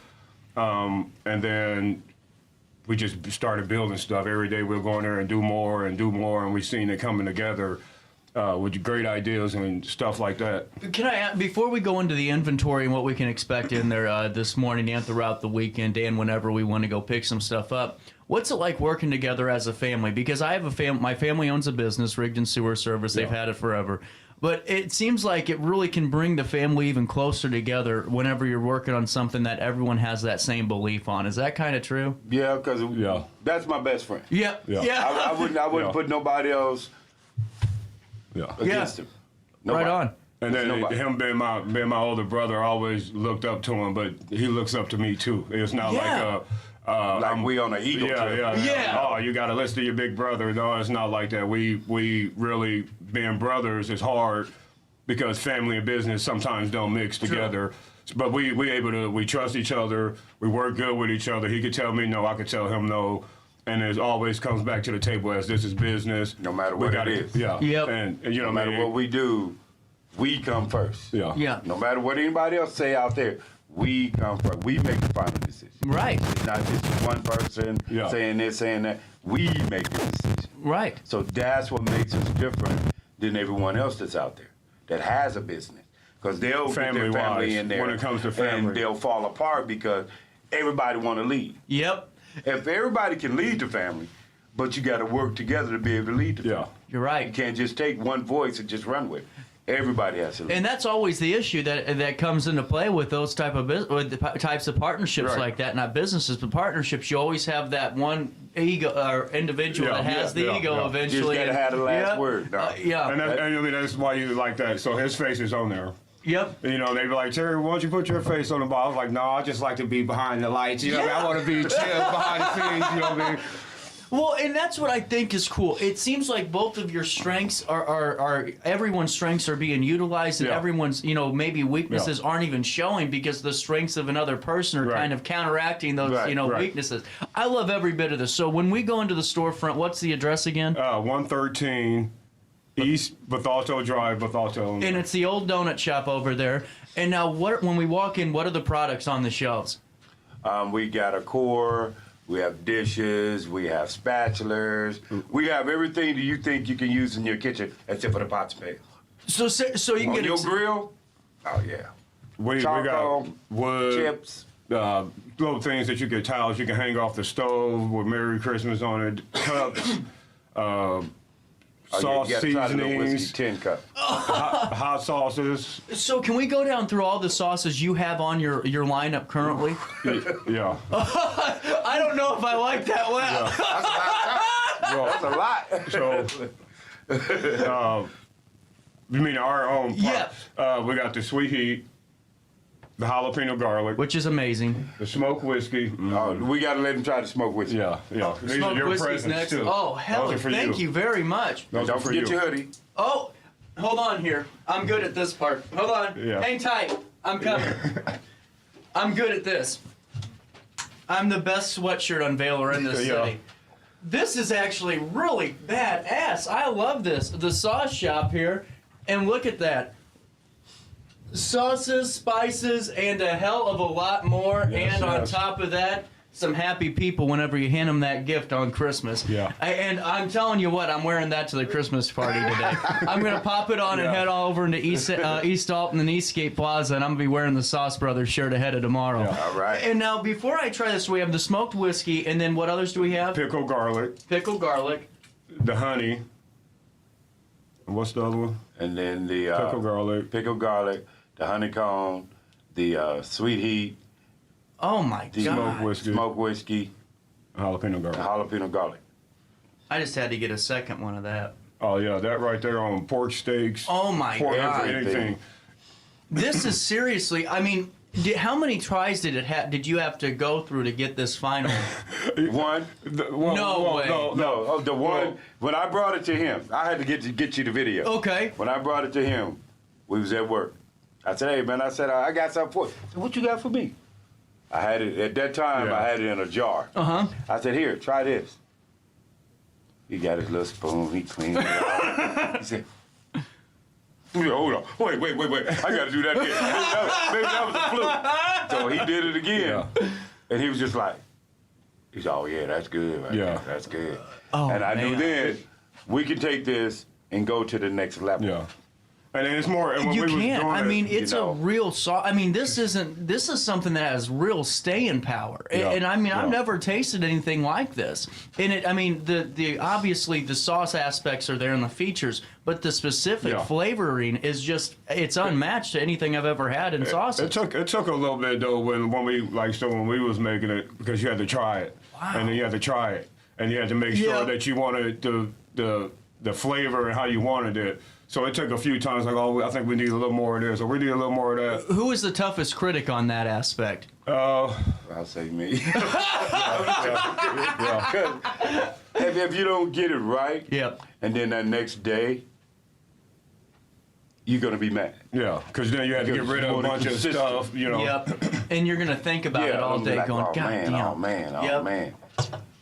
And then we just started building stuff. Every day we'll go in there and do more, and we seen it coming together. With great ideas and stuff like that. Can I ask, before we go into the inventory and what we can expect in there this morning and throughout the weekend and whenever we want to go pick some stuff up, what's it like working together as a family? Because I have my family owns a business, Rigdon Sewer Service. They've had it forever. But it seems like it really can bring the family even closer together whenever you're working on something that everyone has that same belief on. Is that kind of true? Yeah, because that's my best friend. Yeah. I wouldn't put nobody else against him. Nobody. Right on. And then him being my older brother, I always looked up to him, but he looks up to me too. It's not like we on an ego trip. Yeah. Oh, you got to listen to your big brother. No, it's not like that. We really, being brothers is hard because family and business sometimes don't mix together. But we trust each other. We work good with each other. He could tell me no, I could tell him no. And it always comes back to the table as this is business. No matter what it is. Yeah. Yep. And you know, no matter what we do, we come first. Yeah. No matter what anybody else say out there, we come first. We make the final decision. Right. It's not just one person saying this, saying that. We make the decision. Right. So that's what makes us different than everyone else that's out there that has a business. Because they'll get their family in there when it comes to family. and they'll fall apart because everybody want to lead. Yep. If everybody can lead the family, but you got to work together to be able to lead the family. You're right. You can't just take one voice and just run with it. Everybody has to lead. And that's always the issue that comes into play with those types of partnerships like that. Not businesses, but partnerships. You always have that one ego or individual that has the ego eventually. Just got to have the last word. No. And I mean, that's why you like that. So his face is on there. Yep. You know, they be like, Terry, why don't you put your face on the ball? I was like, no, I just like to be behind the lights. You know what I mean? I want to be chill behind the scenes. You know what I mean? Well, and that's what I think is cool. It seems like both of your strengths are everyone's strengths are being utilized, and everyone's, maybe weaknesses aren't even showing because the strengths of another person are kind of counteracting those, weaknesses. I love every bit of this. So when we go into the storefront, what's the address again? 113 East Bethalto Drive, Bethalto. And it's the old donut shop over there. And now, when we walk in, what are the products on the shelves? We got a core. We have dishes. We have spatulas. We have everything that you think you can use in your kitchen, except for the pots and pans. So you can get your grill. Oh yeah. We got wood, chips, little things that you get, towels you can hang off the stove with Merry Christmas on it, cups. sauce you gotta try the little whiskey seasonings, tin cup. hot sauces. So can we go down through all the sauces you have on your lineup currently? Yeah. I don't know if I like that well. That's a lot. So, you mean our own? Yeah. We got the sweet heat, the jalapeno garlic, which is amazing. The smoked whiskey. We got to let him try the smoked whiskey. Yeah. These are Smoked your whiskey's presents next. too. Oh, hell, thank you very much. Those Don't are for forget you. your hoodie. Oh, hold on here. I'm good at this part. Hold on. Yeah. Hang tight. I'm coming. I'm good at this. I'm the best sweatshirt unveiler in this Yeah. city. This is actually really badass. I love this. The sauce shop here. And look at that. Sauces, spices, and a hell of a lot more. Yes, and on yes. top of that, some happy people whenever you hand them that gift on Christmas. Yeah. And I'm telling you what, I'm wearing that to the Christmas party today. I'm going to pop it on and head all over into East Alton and Eastgate Plaza, and I'm going to be wearing the Sauce Brothers shirt ahead of tomorrow. Yeah. All right. And now, before I try this, we have the smoked whiskey, and then what others do we have? Pickled garlic, Pickled garlic. the honey. And what's the other one? And then the Pickled garlic, the honeycomb, the sweet heat, Oh my the God. smoked whiskey, jalapeno garlic. jalapeno garlic. I just had to get a second one of that. Oh yeah, that right there on pork steaks. Oh my pork, God. anything. This is seriously, I mean, how many tries did you have to go through to get this final? One. No way. No. Oh, the one when I brought it to him, I had to get you the video. Okay. When I brought it to him, we was at work. I said, "Hey man," I said, "I got something for you." He said, "What you got for me?" I had it at that time. Yeah. I had it in a jar. I said, "Here, try this." He got his little spoon. He cleaned it out. He said, "Hold on, wait! I got to do that again." Maybe that was a fluke. So he did it again, and he was just like, "He said, oh yeah, that's good. Right Yeah. there. That's good." Oh, and I knew man. then we could take this and go to the next level. Yeah. And it's more. And when You we was can't. doing I it, mean, it's you know. a real sauce. I mean, this is something that has real staying power. Yeah. And I mean, I've Yeah. never tasted anything like this. And it, I mean, the obviously the sauce aspects are there in the features, but the specific Yeah. flavoring is just it's unmatched to anything I've ever had in sauces. It took a little bit though when we when we was making it because you had to try it. Wow. And then you had to try it, and you had to make sure Yeah. that you wanted the flavor and how you wanted it. So it took a few times, like, oh, I think we need a little more of this, or we need a little more of that. Who is the toughest critic on that aspect? I'll say me. If you don't get it right, Yep. and then that next day, you're gonna be mad. Yeah, because then you had to get rid of a bunch of stuff, you know. Yep. And you're gonna think about it all I'm day, like, going, oh God man, damn. oh man, oh Yep. man.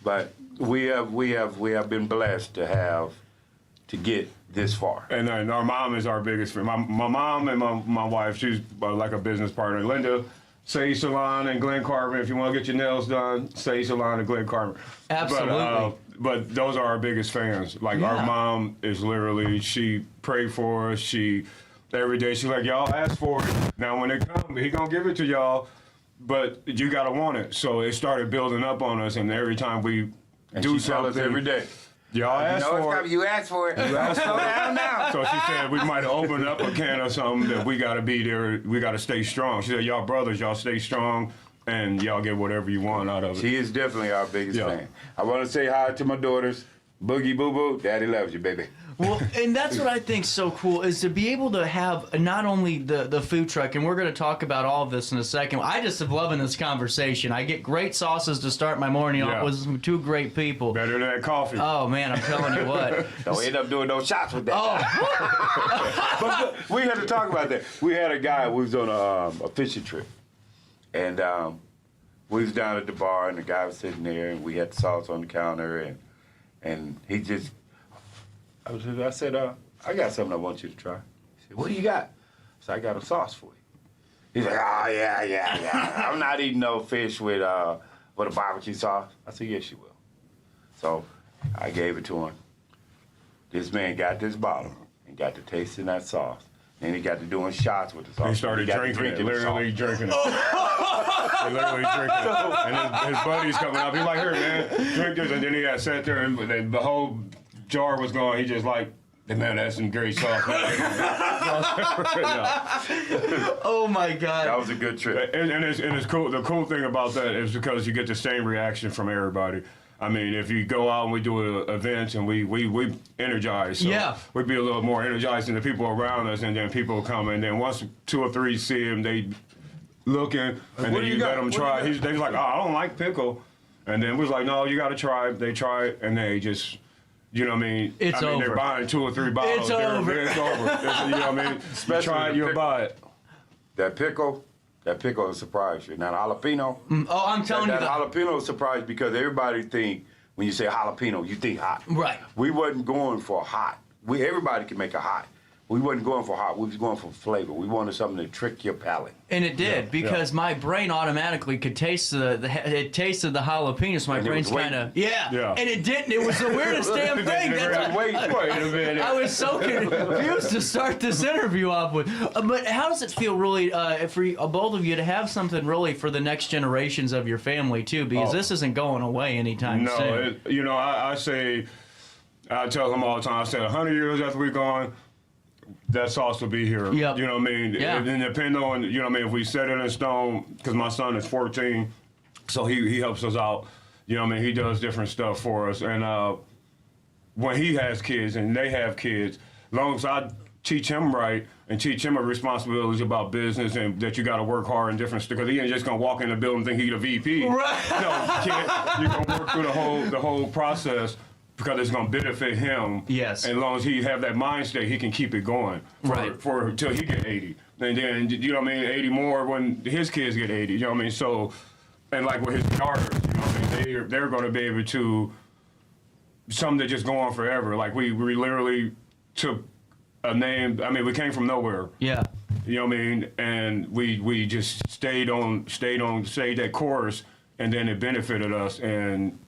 But we have been blessed to get this far. And then our mom is our biggest friend. My mom and my wife, she's like a business partner. Linda, Sage Salon in Glen Carver. If you want to get your nails done, Sage Salon in Glen Carver. Absolutely. But those are our biggest fans. Like Yeah. our mom is literally, she prayed for us. Every day she's like, y'all ask for it. Now when it comes, he gonna give it to y'all, but you gotta want it. So it started building up on us, and every time we do she tell us something every day. y'all You ask know it's for coming. it. You asked for it. You asked for Slow it. down now. So she said we might open up a can of something that we got to be there. We got to stay strong. She said, y'all brothers, y'all stay strong, and y'all get whatever you want out of it. She is definitely our biggest Yeah. fan. I want to say hi to my daughters. Boogie Boo Boo, Daddy loves you, baby. Well, and that's what I think's so cool is to be able to have not only the food truck, and we're going to talk about all of this in a second. I just am loving this conversation. I get great sauces to start my morning off with some two great people. Better than that coffee. Oh man, I'm telling you what. Don't end up doing no shots with that. Oh. But we had to talk about that. We had a guy who was on a fishing trip, and we was down at the bar, and the guy was sitting there, and we had the sauce on the counter, and he just. I said, I got something I want you to try. He said, what do you got? I said, I got a sauce for you. He's like, oh, yeah. I'm not eating no fish with a barbecue sauce. I said, yes, you will. So I gave it to him. This man got this bottle and got to tasting that sauce. Then he got to doing shots with the sauce. He started drinking it, literally drinking it. He literally drinking it. And his buddy's coming up. He's like, here, man, drink this. And then he had sat there, and the whole jar was gone. He just like Hey, man, that's some great sauce. Oh my God. That was a good trip. And it's cool. The cool thing about that is because you get the same reaction from everybody. I mean, if you go out and we do events and we energize, so yeah, we'd be a little more energized than the people around us, and then people come, and then once 2 or 3 see him, they looking, and then you let them try. They was like, oh, I don't like pickle, and then we was like, no, you got to try it. They try it, and they just. You know what I mean? It's over. They're buying 2 or 3 bottles. It's over. It's over. You know what I mean? Especially you try it, you'll buy it. That pickle will surprise you. Now, the jalapeno. Oh, I'm telling you. That jalapeno will surprise because everybody think, when you say jalapeno, you think hot. Right. We wasn't going for hot. Everybody can make a hot. We wasn't going for hot. We was going for flavor. We wanted something to trick your palate. And it did, because my brain automatically could taste it tasted the jalapeno, so my brain's kind of, and it didn't. It was the weirdest damn thing. Wait a minute. I was so confused to start this interview off with. But how does it feel really for both of you to have something really for the next generations of your family too? Because this isn't going away anytime soon. No, I tell them all the time, I say 100 years after we're gone, that sauce will be here. Yep. You know what I mean? Yeah. And depending on, you know what I mean, if we set it in stone, because my son is 14, so he helps us out. You know what I mean? He does different stuff for us. And when he has kids and they have kids, as long as I teach him right and teach him a responsibilities about business and that you got to work hard and different stuff, because he ain't just going to walk in the building and think he's the VP. Right. No, you can't. You're going to work through the whole process, because it's going to benefit him. Yes. And as long as he have that mind state, he can keep it going for till he get 80. And then, you know what I mean, 80 more when his kids get 80. You know what I mean? So, and like with his daughters, you know what I mean, they're going to be able to, something that just go on forever. Like we literally took a name. I mean, we came from nowhere. Yeah. You know what I mean? And we just stayed that course, and then it benefited us. And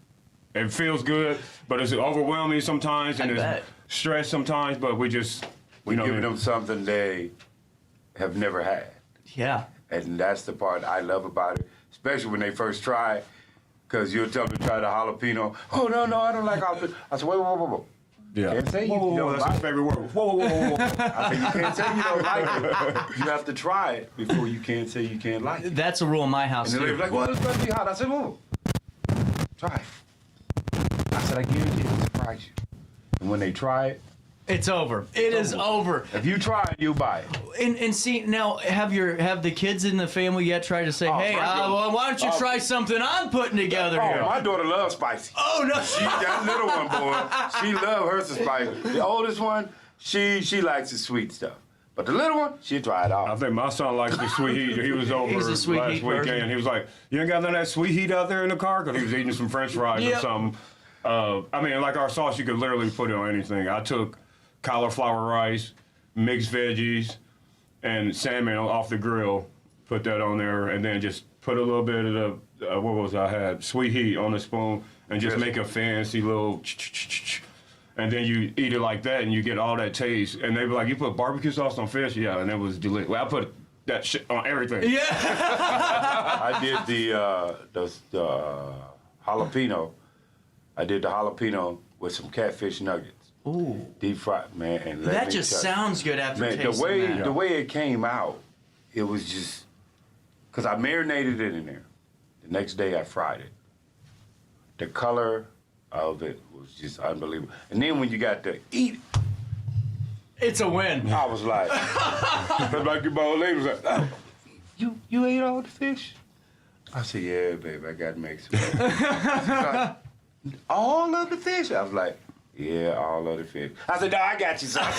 it feels good, but it's overwhelming sometimes, and it's stress sometimes, but we just... We're giving them something they have never had. Yeah. And that's the part I love about it, especially when they first try it, because you'll tell them to try the jalapeno. Oh, no, I don't like jalapeno. I said, whoa. Yeah. Can't say you don't that's like my favorite word. Whoa. I said, you can't say you don't like it. You have to try it before you can't say you can't like it. That's a rule in my house, and too. they're like, well, it's going to be hot. I said, whoa. Try it. I said, I guarantee it'll surprise you. And when they try it, it's over. It is over. If you try it, you buy it. And see, now, have the kids in the family yet tried to say, hey, well, why don't you try something I'm putting together here? My daughter loves spicy. Oh, no. That little one, boy, she loves hers to spicy. The oldest one, she likes the sweet stuff. But the little one, she try it all. I think my son likes the sweet heat. He was over last weekend. He was like, you ain't got none of that sweet heat out there in the car? Because he was eating some French fries or something. I mean, like our sauce, you could literally put it on anything. I took cauliflower rice, mixed veggies, and salmon off the grill, put that on there, and then just put a little bit of the, sweet heat on the spoon, and just make a fancy little and then you eat it like that, and you get all that taste. And they were like, you put barbecue sauce on fish? Yeah, and it was delicious. Well, I put that shit on everything. Yeah. I did the jalapeno. I did the jalapeno with some catfish nuggets. Ooh. Deep fried, man. And that just sounds good after tasting that. The way it came out, it was just, because I marinated it in there. The next day I fried it. The color of it was just unbelievable. And then when you got to eat it, it's a win. I was like, like my old lady was like, oh, you ate all the fish? I said, yeah, babe, I got to make some. Like, all of the fish? I was like, yeah, all of the fish. I said, no, I got you something.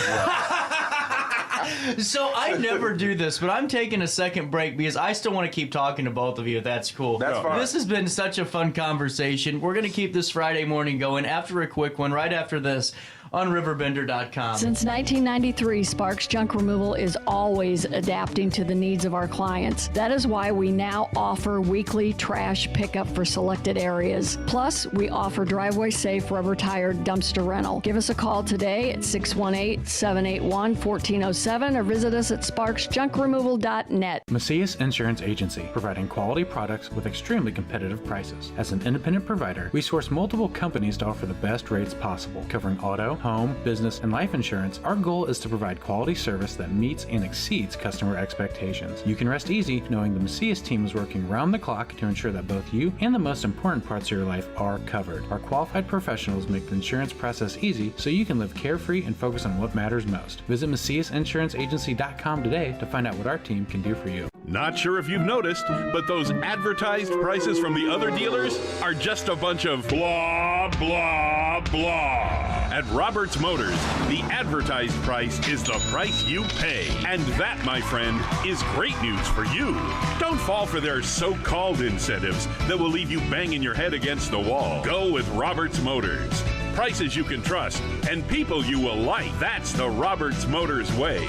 So I never do this, but I'm taking a second break because I still want to keep talking to both of you, if that's cool. That's fine. This has been such a fun conversation. We're going to keep this Friday morning going after a quick one, right after this, on RiverBender.com. Since 1993, Sparks Junk Removal is always adapting to the needs of our clients. That is why we now offer weekly trash pickup for selected areas. Plus, we offer driveway-safe rubber-tired dumpster rental. Give us a call today at 618-781-1407 or visit us at sparksjunkremoval.net. Macias Insurance Agency, providing quality products with extremely competitive prices. As an independent provider, we source multiple companies to offer the best rates possible, covering auto, home, business, and life insurance, our goal is to provide quality service that meets and exceeds customer expectations. You can rest easy knowing the Macias team is working round the clock to ensure that both you and the most important parts of your life are covered. Our qualified professionals make the insurance process easy so you can live carefree and focus on what matters most. Visit MaciasInsuranceAgency.com today to find out what our team can do for you. Not sure if you've noticed, but those advertised prices from the other dealers are just a bunch of blah, blah, blah. At Roberts Motors, the advertised price is the price you pay. And that, my friend, is great news for you. Don't fall for their so-called incentives that will leave you banging your head against the wall. Go with Roberts Motors. Prices you can trust and people you will like. That's the Roberts Motors way.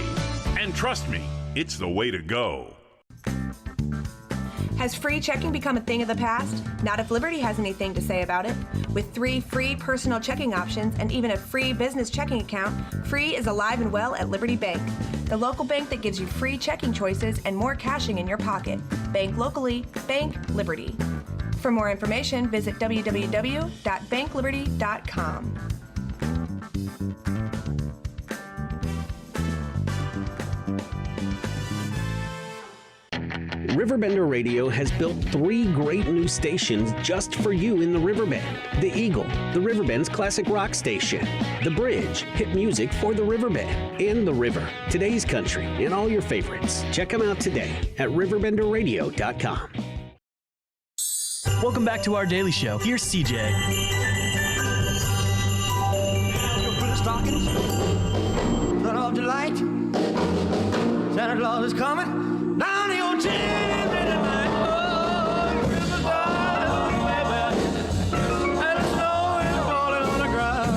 And trust me, it's the way to go. Has free checking become a thing of the past? Not if Liberty has anything to say about it. With 3 free personal checking options and even a free business checking account, free is alive and well at Liberty Bank, the local bank that gives you free checking choices and more cashing in your pocket. Bank locally, bank Liberty. For more information, visit www.bankliberty.com. RiverBender Radio has built 3 great new stations just for you in the Riverbend. The Eagle, the Riverbend's classic rock station. The Bridge, hit music for the Riverbend. And The River, today's country, and all your favorites. Check them out today at RiverBender.com. Welcome back to our daily show. Here's CJ. Stockings, son of delight. Santa Claus is coming down to your chimney tonight. Oh, Christmas time, baby, and the snow is falling on the ground.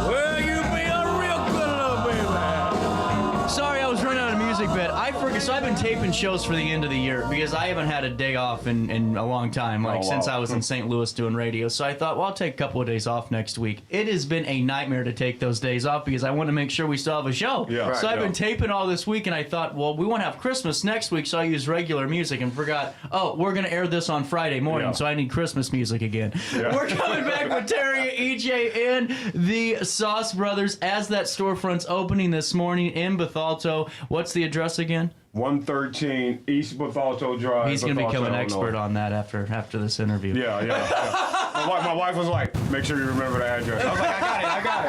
Well, you be a real good little baby. Sorry, I was running out of music bit. I forget. So I've been taping shows for the end of the year because I haven't had a day off in a long time, since I was in St. Louis doing radio. So I thought, well, I'll take a couple of days off next week. It has been a nightmare to take those days off because I want to make sure we still have a show. Yeah. So I've been taping all this week, and I thought, well, we want to have Christmas next week, so I use regular music and forgot, oh, we're going to air this on Friday morning, so I need Christmas music again. Yeah. We're coming back with Terry, EJ, and the Sauce Brothers as that storefront's opening this morning in Bethalto. What's the address again? 113 East Bethalto Drive. He's going to become an expert on that after this interview. Yeah. My wife was like, make sure you remember the address. I was like, I got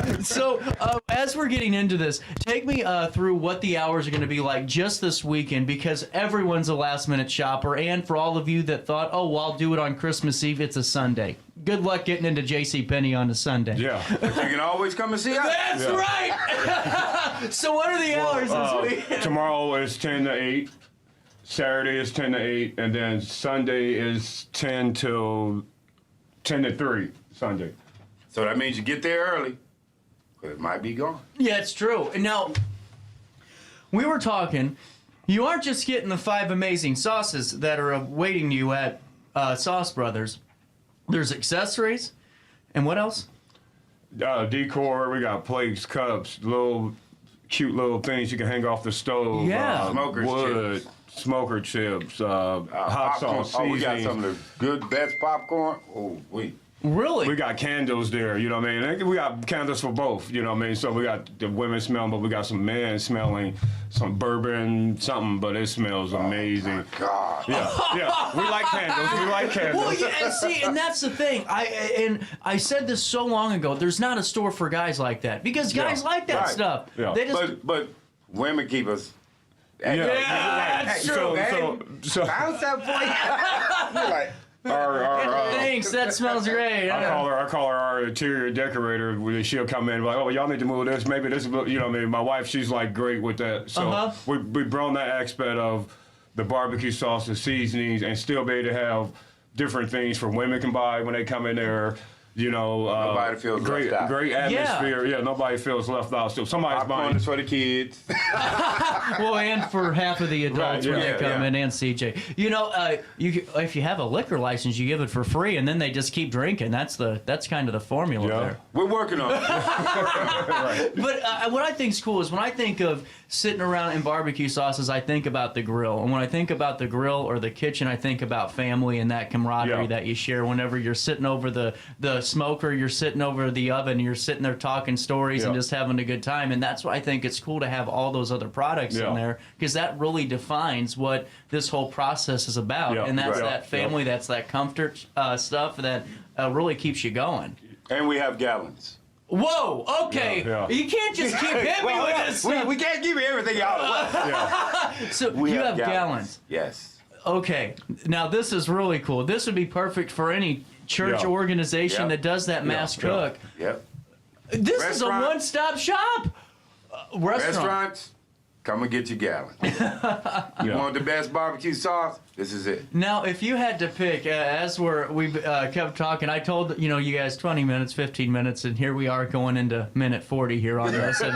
it. So, as we're getting into this, take me through what the hours are going to be like just this weekend, because everyone's a last-minute shopper, and for all of you that thought, oh, well, I'll do it on Christmas Eve, it's a Sunday. Good luck getting into JCPenney on a Sunday. Yeah. But you can always come and see us. That's right! So what are the hours this week? Tomorrow is 10 to 8. Saturday is 10 to 8. And then Sunday is 10 to 3 Sunday. So that means you get there early, but it might be gone. Yeah, it's true. And now, we were talking, you aren't just getting the 5 amazing sauces that are awaiting you at Sauce Brothers. There's accessories, and what else? Decor. We got plates, cups, little cute little things you can hang off the stove. Yeah, wood, smoker chips, hot sauce. Oh, we got some of the good best popcorn. Oh, Really? We got candles there, you know what I mean? We got candles for both, you know what I mean? So we got the women smelling, but we got some men smelling, some bourbon, something, but it smells amazing. Oh, my God. Yeah. We like candles. Well, yeah, and that's the thing. I said this so long ago. There's not a store for guys like that because guys like that stuff. Yeah. They just, but women keep us. That's true. So how's that for you? You're like. Thanks, that smells great. I call her our interior decorator. She'll come in and be like, oh, y'all need to move this. Maybe this, you know what I mean? My wife, she's like great with that. So we brought that aspect of the barbecue sauce, the seasonings, and still be able to have different things for women can buy when they come in there. You know, nobody feels great, left out. great atmosphere. Yeah, nobody feels left out. So somebody's buying for the kids. Well, and for half of the adults when they come in, and CJ. You know, if you have a liquor license, you give it for free, and then they just keep drinking. That's kind of the formula there. We're working on it. Right. But what I think is cool is when I think of sitting around in barbecue sauces, I think about the grill. And when I think about the grill or the kitchen, I think about family and that camaraderie that you share whenever you're sitting over the smoker, you're sitting over the oven, you're sitting there talking stories and just having a good time. And that's why I think it's cool to have all those other products in there, because that really defines what this whole process is about. And that's that family, that's that comfort stuff that really keeps you going. And we have gallons. Whoa, okay. You can't just keep hitting me with this. We can't give you everything out at once. So you have gallons. Yes. Okay. Now this is really cool. This would be perfect for any church organization that does that mass cook. Yep. This is a one-stop shop. Restaurants, come and get your gallon. You want the best barbecue sauce? This is it. Now, if you had to pick, as we kept talking, I told you guys 20 minutes, 15 minutes, and here we are going into minute 40 here on this. And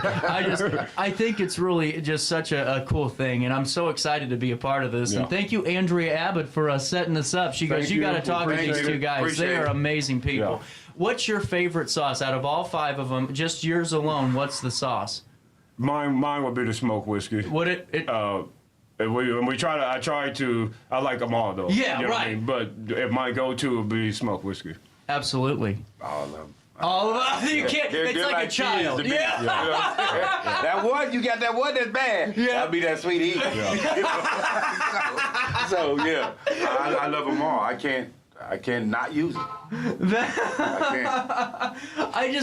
I think it's really just such a cool thing, and I'm so excited to be a part of this. And thank you, Andrea Abbott, for setting this up. She goes, you got to talk to these two guys. They are amazing people. What's your favorite sauce out of all 5 of them? Just yours alone. What's the sauce? Mine would be the smoked whiskey. Would it? I like them all though. Yeah, you know right. What I mean? But if my go-to would be smoked whiskey. Absolutely. All of them. All of them. You can't. It's like a child. Yeah. That one, you got that one that's bad. Yeah. That'll be that sweet heat. So I love them all. I can't not use it.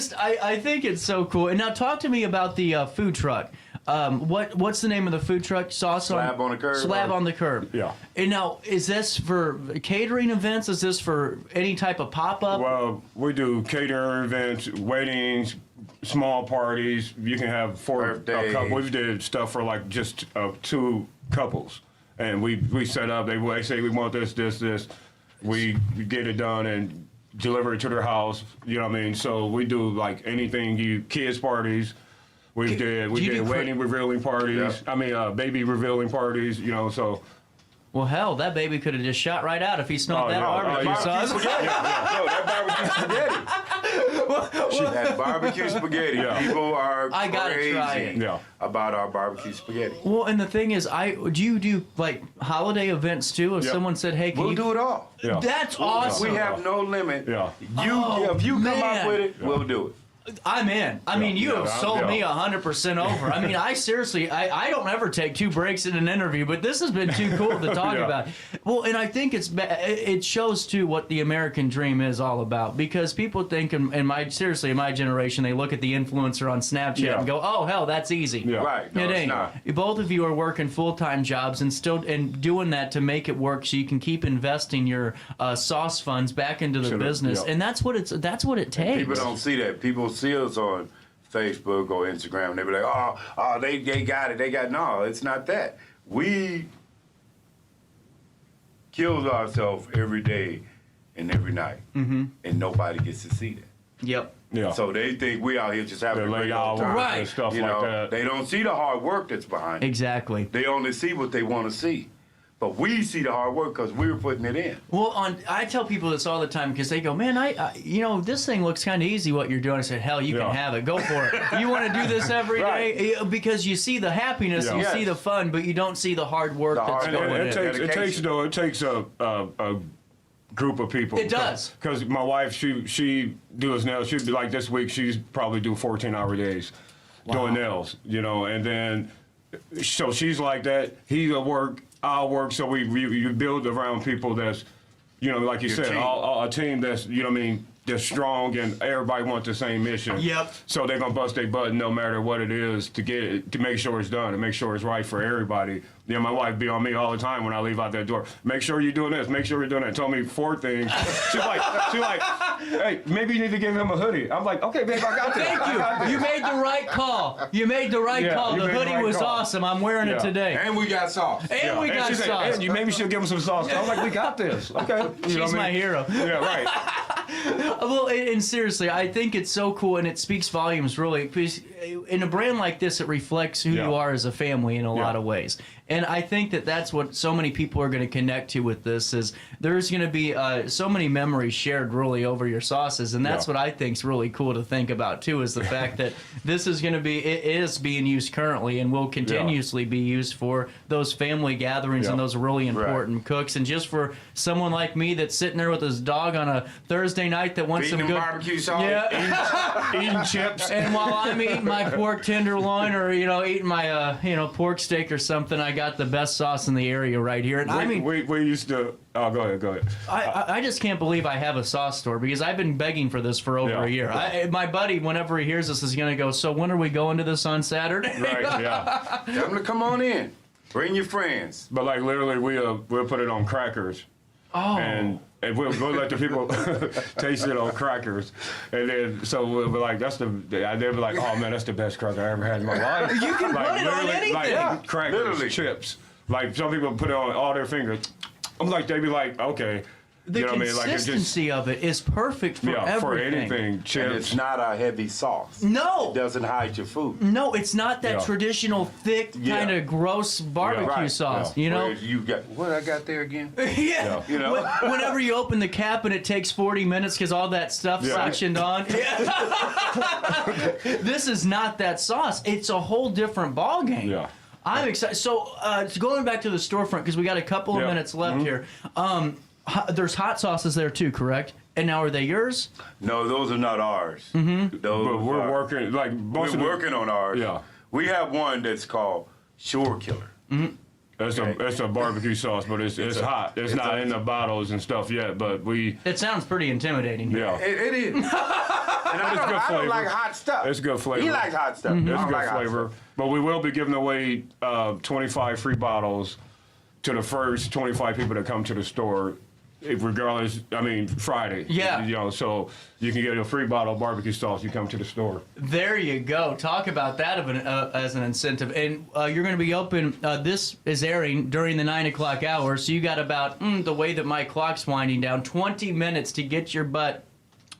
I think it's so cool. And now talk to me about the food truck. What's the name of the food truck? Slab on the Curb. Slab on the Curb. Yeah. And now, is this for catering events? Is this for any type of pop-up? Well, we do catering events, weddings, small parties. You can have 4 couples. We did stuff for like just 2 couples. And we set up, they say we want this. We get it done and deliver it to their house. You know what I mean? So we do like anything. Kids parties. We did wedding revealing parties. Yep. I mean, baby revealing parties. You know, so. Well, hell, that baby could have just shot right out if he smelled that barbecue sauce. No, that barbecue spaghetti. She had barbecue spaghetti. People are crazy about our barbecue spaghetti. Well, and the thing is, do you do like holiday events too? If someone said, "Hey, we'll do it all." Yeah. That's awesome. We have no limit. Yeah. If you come up with it, we'll do it. I'm in. I mean, you have sold me 100% over. I mean, I seriously, I don't ever take 2 breaks in an interview, but this has been too cool to talk about. Well, and I think it shows too what the American dream is all about, because people think in my generation, they look at the influencer on Snapchat and go, "Oh hell, that's easy." Right. No, it ain't. it's not. Both of you are working full-time jobs and doing that to make it work, so you can keep investing your sauce funds back into the business, and that's what it takes. And people don't see that. People see us on Facebook or Instagram, and they be like, "Oh, they got it. No, it's not that. We kill ourselves every day and every night, and nobody gets to see that. Yep. Yeah. So they think we out here just having a great old time. Right. And stuff like that. They don't see the hard work that's behind it. Exactly. They only see what they want to see. But we see the hard work because we were putting it in. Well, I tell people this all the time because they go, "Man, this thing looks kind of easy what you're doing." I said, "Hell, you can have it. Go for it. You want to do this every day because you see the happiness, you see the fun, but you don't see the hard work that's going in." It takes a group of people. It does. Because my wife, she does nails. She'd be like, this week she's probably do 14-hour days doing nails, and then so she's like that. He's at work. I'll work, so you build around people that's, like you said, a team that's, that's strong and everybody wants the same mission. Yep. So they're gonna bust their butt no matter what it is to get it, to make sure it's done and make sure it's right for everybody. My wife be on me all the time when I leave out that door. Make sure you're doing this. Make sure you're doing that. Told me 4 things. She's like, hey, maybe you need to give him a hoodie. I'm like, okay, babe, I got this. Thank you. You made the right call. You made the right call. The hoodie was awesome. I'm wearing it today. And we got sauce. And we got sauce. And you maybe should give him some sauce. I'm like, we got this. Okay. She's my hero. Yeah, right. Well, and seriously, I think it's so cool, and it speaks volumes, really. Because in a brand like this, it reflects who you are as a family in a lot of ways. And I think that that's what so many people are going to connect to with this, is there's going to be so many memories shared really over your sauces. And that's what I think is really cool to think about, too, is the fact that this is going to be, it is being used currently and will continuously be used for those family gatherings and those really important cooks. And just for someone like me that's sitting there with his dog on a Thursday night that wants some good barbecue sauce, eating chips. And while I'm eating my pork tenderloin or, eating my, pork steak or something, I got the best sauce in the area right here. And we used to. Oh, go ahead. I just can't believe I have a sauce store, because I've been begging for this for over a year. My buddy, whenever he hears this, is going to go, so when are we going to this on Saturday? Right, yeah. Tell them to come on in. Bring your friends. But like literally, we'll put it on crackers. Oh. And we'll let the people taste it on crackers. And then, so we'll be like, they'll be like, oh man, that's the best cracker I ever had in my life. You can put it on anything. Like crackers, chips. Like some people put it on all their fingers. I'm like, they be like, okay. The consistency of it is perfect for everything. For anything, chips. And it's not a heavy sauce. No. It doesn't hide your food. No, it's not that traditional, thick, kind of gross barbecue sauce. Whereas you got, what I got there again? Whenever you open the cap and it takes 40 minutes because all that stuff suctioned on. This is not that sauce. It's a whole different ballgame. Yeah. I'm excited. So, going back to the storefront, because we got a couple of minutes left here. There's hot sauces there too, correct? And now are they yours? No, those are not ours. But we're working we're working on ours. Yeah. We have one that's called Shore Killer. It's a barbecue sauce, but it's hot. It's not in the bottles and stuff yet, but It sounds pretty intimidating. Yeah. It is. And I don't like hot stuff. It's good flavor. He likes hot stuff. It's I don't good like hot flavor. stuff. But we will be giving away 25 free bottles to the first 25 people that come to the store. Regardless, Friday. Yeah. So you can get a free bottle of barbecue sauce. You come to the store. There you go. Talk about that as an incentive. And you're going to be open. This is airing during the 9 o'clock hour, so you got about the way that my clock's winding down, 20 minutes to get your butt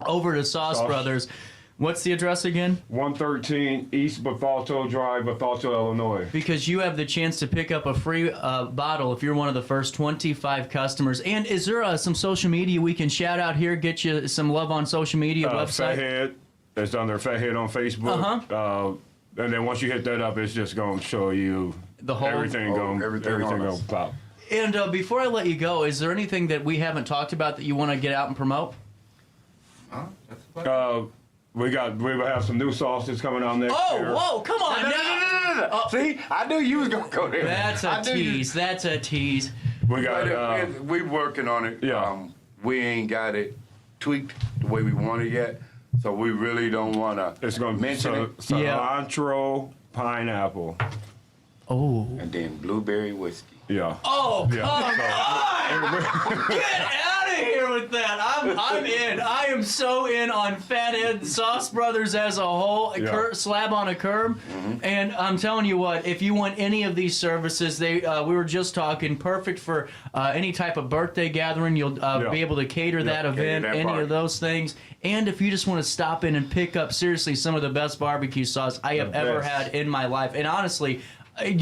over to Sauce Brothers. What's the address again? 113 East BETHALTO Drive, BETHALTO, Illinois. Because you have the chance to pick up a free bottle if you're one of the first 25 customers. And is there some social media we can shout out here, get you some love on social media website? Phathead. It's on there, Phathead on Facebook. And then once you hit that up, it's just going to show you the whole everything going to pop. And before I let you go, is there anything that we haven't talked about that you want to get out and promote? We will have some new sauces coming on next year. Whoa, come on No. See, I knew you was gonna go there. That's a tease. That's a tease. We got. We're working on it. Yeah. We ain't got it tweaked the way we want it yet, so we really don't want to. It's going to mention it. Cilantro, pineapple. Oh. And then blueberry whiskey. Yeah. Oh, come on! Get out of here with that! I'm in. I am so in on Phathead Sauce Brothers as a whole. Slab on a curb. And I'm telling you what, if you want any of these services, we were just talking, perfect for any type of birthday gathering. You'll be able to cater that event, any of those things. And if you just want to stop in and pick up, seriously, some of the best barbecue sauce I have ever had in my life. And honestly, I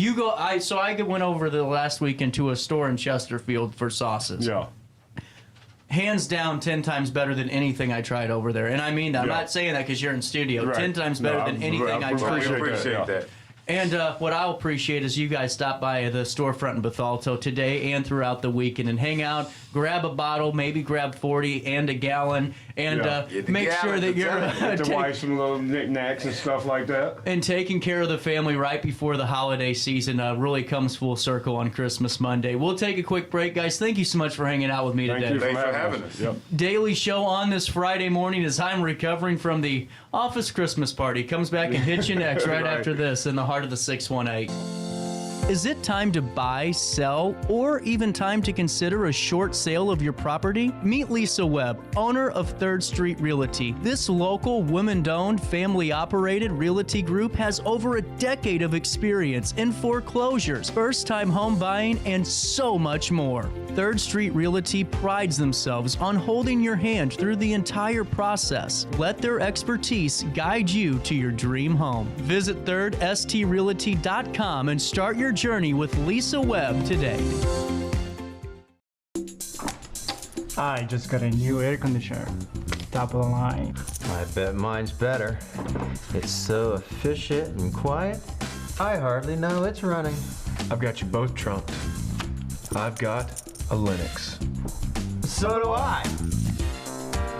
went over the last weekend to a store in Chesterfield for sauces. Yeah. Hands down, 10 times better than anything I tried over there. And I mean that. I'm not saying that because you're in studio. Right. 10 times better than anything I tried. I appreciate that. And what I'll appreciate is you guys stop by the storefront in Bethalto today and throughout the weekend and hang out, grab a bottle, maybe grab 40 and a gallon, and make sure that you're get the wife some little knickknacks and stuff like that. And taking care of the family right before the holiday season really comes full circle on Christmas Monday. We'll take a quick break, guys. Thank you so much for hanging out with me today. Thanks for having us. Yep. Daily show on this Friday morning as I'm recovering from the office Christmas party. Comes back and hits you next right after this in the heart of the 618. Is it time to buy, sell, or even time to consider a short sale of your property? Meet Lisa Webb, owner of 3rd Street Realty. This local, women-owned, family-operated realty group has over a decade of experience in foreclosures, first-time home buying, and so much more. 3rd Street Realty prides themselves on holding your hand through the entire process. Let their expertise guide you to your dream home. Visit 3rdstrealty.com and start your journey with Lisa Webb today. I just got a new air conditioner. Top of the line. I bet mine's better. It's so efficient and quiet, I hardly know it's running. I've got you both trumped. I've got a Linux. So do I.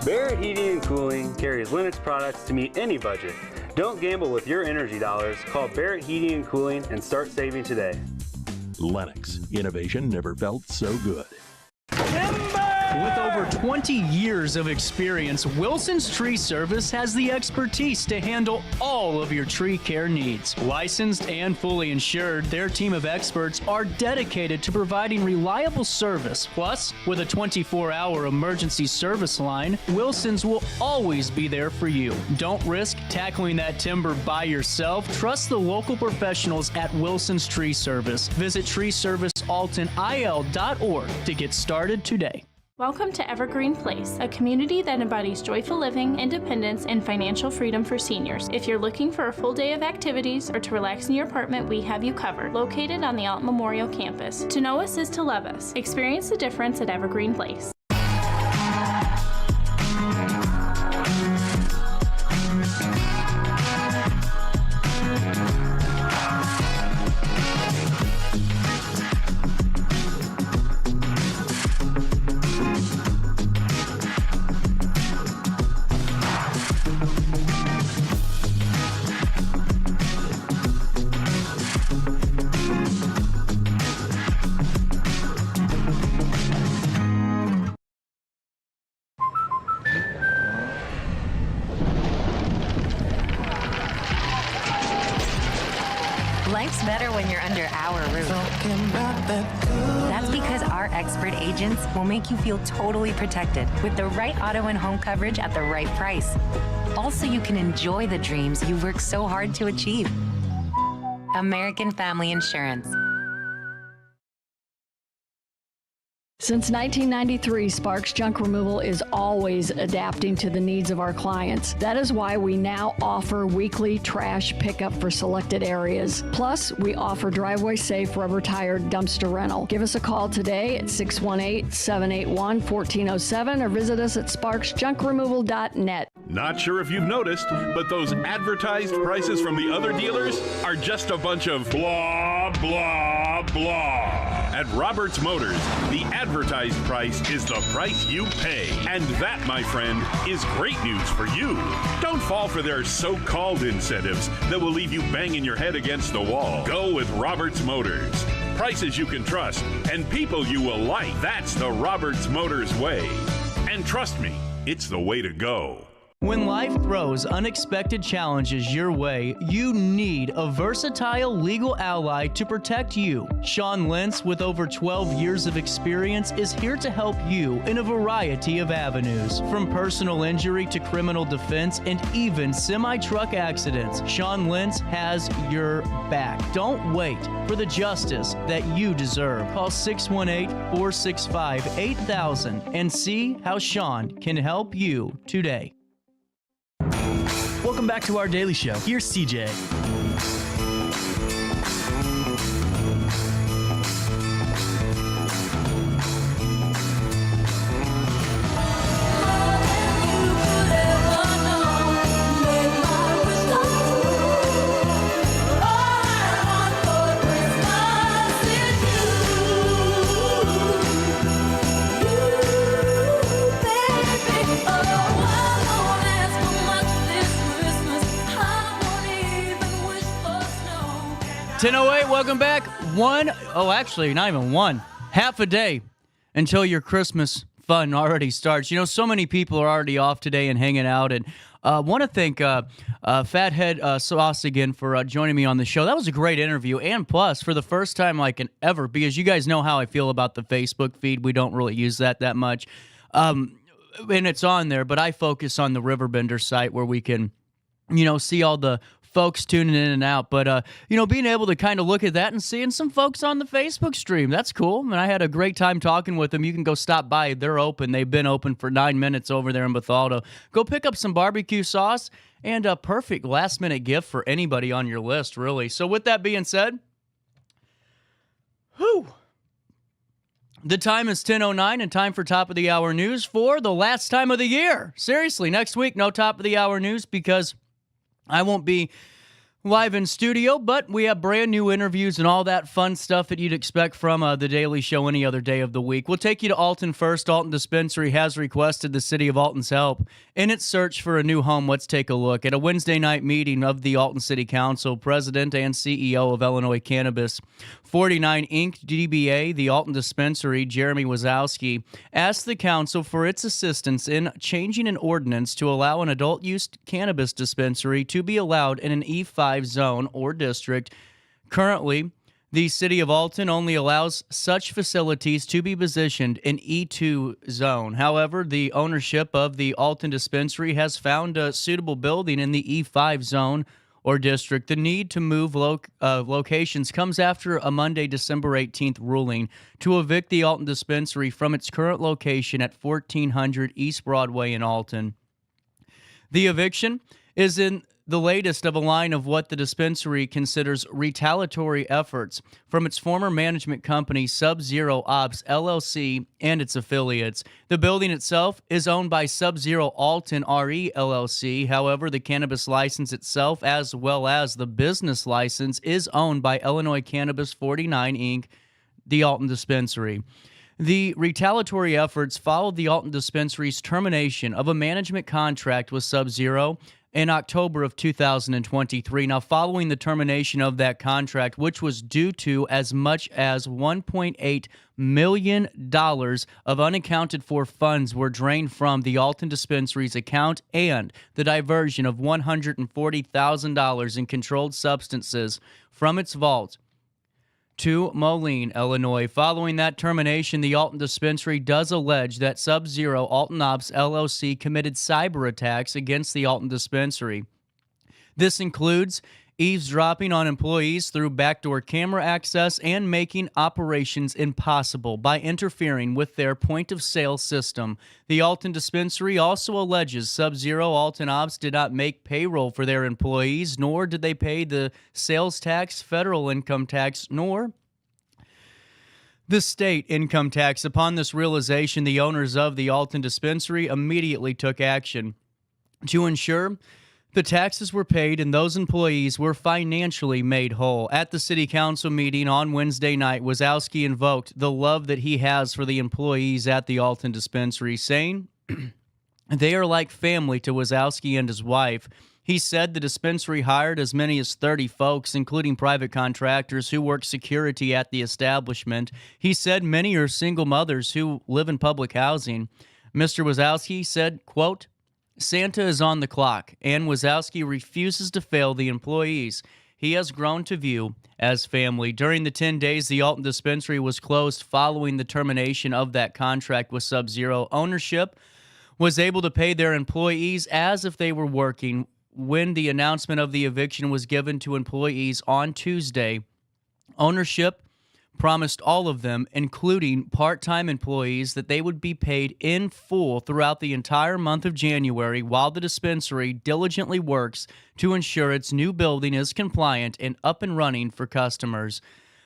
Barrett Heating and Cooling carries Linux products to meet any budget. Don't gamble with your energy dollars. Call Barrett Heating and Cooling and start saving today. Lennox. Innovation never felt so good. With over 20 years of experience, Wilson's Tree Service has the expertise to handle all of your tree care needs. Licensed and fully insured, their team of experts are dedicated to providing reliable service. Plus, with a 24-hour emergency service line, Wilson's will always be there for you. Don't risk tackling that timber by yourself. Trust the local professionals at Wilson's Tree Service. Visit treeservicealtonil.org to get started today. Welcome to Evergreen Place, a community that embodies joyful living, independence, and financial freedom for seniors. If you're looking for a full day of activities or to relax in your apartment, we have you covered. Located on the Alton Memorial Campus. To know us is to love us. Experience the difference at Evergreen Place. Life's better when you're under our roof. That's because our expert agents will make you feel totally protected with the right auto and home coverage at the right price. Also, you can enjoy the dreams you've worked so hard to achieve. American Family Insurance. Since 1993, Sparks Junk Removal is always adapting to the needs of our clients. That is why we now offer weekly trash pickup for selected areas. Plus, we offer driveway-safe rubber-tired dumpster rental. Give us a call today at 618-781-1407 or visit us at sparksjunkremoval.net. Not sure if you've noticed, but those advertised prices from the other dealers are just a bunch of blah, blah, blah. At Roberts Motors, the advertised price is the price you pay. And that, my friend, is great news for you. Don't fall for their so-called incentives that will leave you banging your head against the wall. Go with Roberts Motors. Prices you can trust and people you will like. That's the Roberts Motors way. And trust me, it's the way to go. When life throws unexpected challenges your way, you need a versatile legal ally to protect you. Sean Lentz, with over 12 years of experience, is here to help you in a variety of avenues. From personal injury to criminal defense and even semi-truck accidents, Sean Lentz has your back. Don't wait for the justice that you deserve. Call 618-465-8000 and see how Sean can help you today. Welcome back to our daily show. Here's CJ. Welcome back. Actually, not even one. Half a day until your Christmas fun already starts. You know, so many people are already off today and hanging out. And want to thank Phat Head Sauce again for joining me on the show. That was a great interview. And plus, for the first time like in ever, because you guys know how I feel about the Facebook feed. We don't really use that much. And it's on there, but I focus on the RiverBender site where we can, you know, see all the folks tuning in and out. But, being able to kind of look at that and seeing some folks on the Facebook stream, that's cool. And I had a great time talking with them. You can go stop by. They're open. They've been open for 9 minutes over there in BETHALTO. Go pick up some barbecue sauce and a perfect last-minute gift for anybody on your list, really. So with that being said, the time is 10:09 and time for top of the hour news for the last time of the year. Seriously, next week, no top of the hour news because I won't be live in studio, but we have brand new interviews and all that fun stuff that you'd expect from The Daily Show any other day of the week. We'll take you to Alton first. Alton Dispensary has requested the city of Alton's help in its search for a new home. Let's take a look. At a Wednesday night meeting of the Alton City Council, President and CEO of Illinois Cannabis 49 Inc. DBA, the Alton Dispensary, Jeremy Wazowski, asked the council for its assistance in changing an ordinance to allow an adult-use cannabis dispensary to be allowed in an E5 zone or district. Currently, the city of Alton only allows such facilities to be positioned in E2 zone. However, the ownership of the Alton Dispensary has found a suitable building in the E5 zone or district. The need to move locations comes after a Monday, December 18th ruling to evict the Alton Dispensary from its current location at 1400 East Broadway in Alton. The eviction is in the latest of a line of what the dispensary considers retaliatory efforts from its former management company, Sub-Zero Ops LLC, and its affiliates. The building itself is owned by Sub-Zero Alton RE LLC. However, the cannabis license itself, as well as the business license, is owned by Illinois Cannabis 49 Inc., the Alton Dispensary. The retaliatory efforts followed the Alton Dispensary's termination of a management contract with Sub-Zero in October of 2023. Now, following the termination of that contract, which was due to as much as $1.8 million of unaccounted for funds were drained from the Alton Dispensary's account and the diversion of $140,000 in controlled substances from its vault to Moline, Illinois. Following that termination, the Alton Dispensary does allege that Sub-Zero Alton Ops LLC committed cyber attacks against the Alton Dispensary. This includes eavesdropping on employees through backdoor camera access and making operations impossible by interfering with their point-of-sale system. The Alton Dispensary also alleges Sub-Zero Alton Ops did not make payroll for their employees, nor did they pay the sales tax, federal income tax, nor the state income tax. Upon this realization, the owners of the Alton Dispensary immediately took action to ensure the taxes were paid and those employees were financially made whole. At the city council meeting on Wednesday night, Wazowski invoked the love that he has for the employees at the Alton Dispensary, saying they are like family to Wazowski and his wife. He said the dispensary hired as many as 30 folks, including private contractors who work security at the establishment. He said many are single mothers who live in public housing. Mr. Wazowski said, quote, Santa is on the clock, and Wazowski refuses to fail the employees he has grown to view as family. During the 10 days the Alton Dispensary was closed following the termination of that contract with Sub-Zero, ownership was able to pay their employees as if they were working. When the announcement of the eviction was given to employees on Tuesday, ownership promised all of them, including part-time employees, that they would be paid in full throughout the entire month of January while the dispensary diligently works to ensure its new building is compliant and up and running for customers.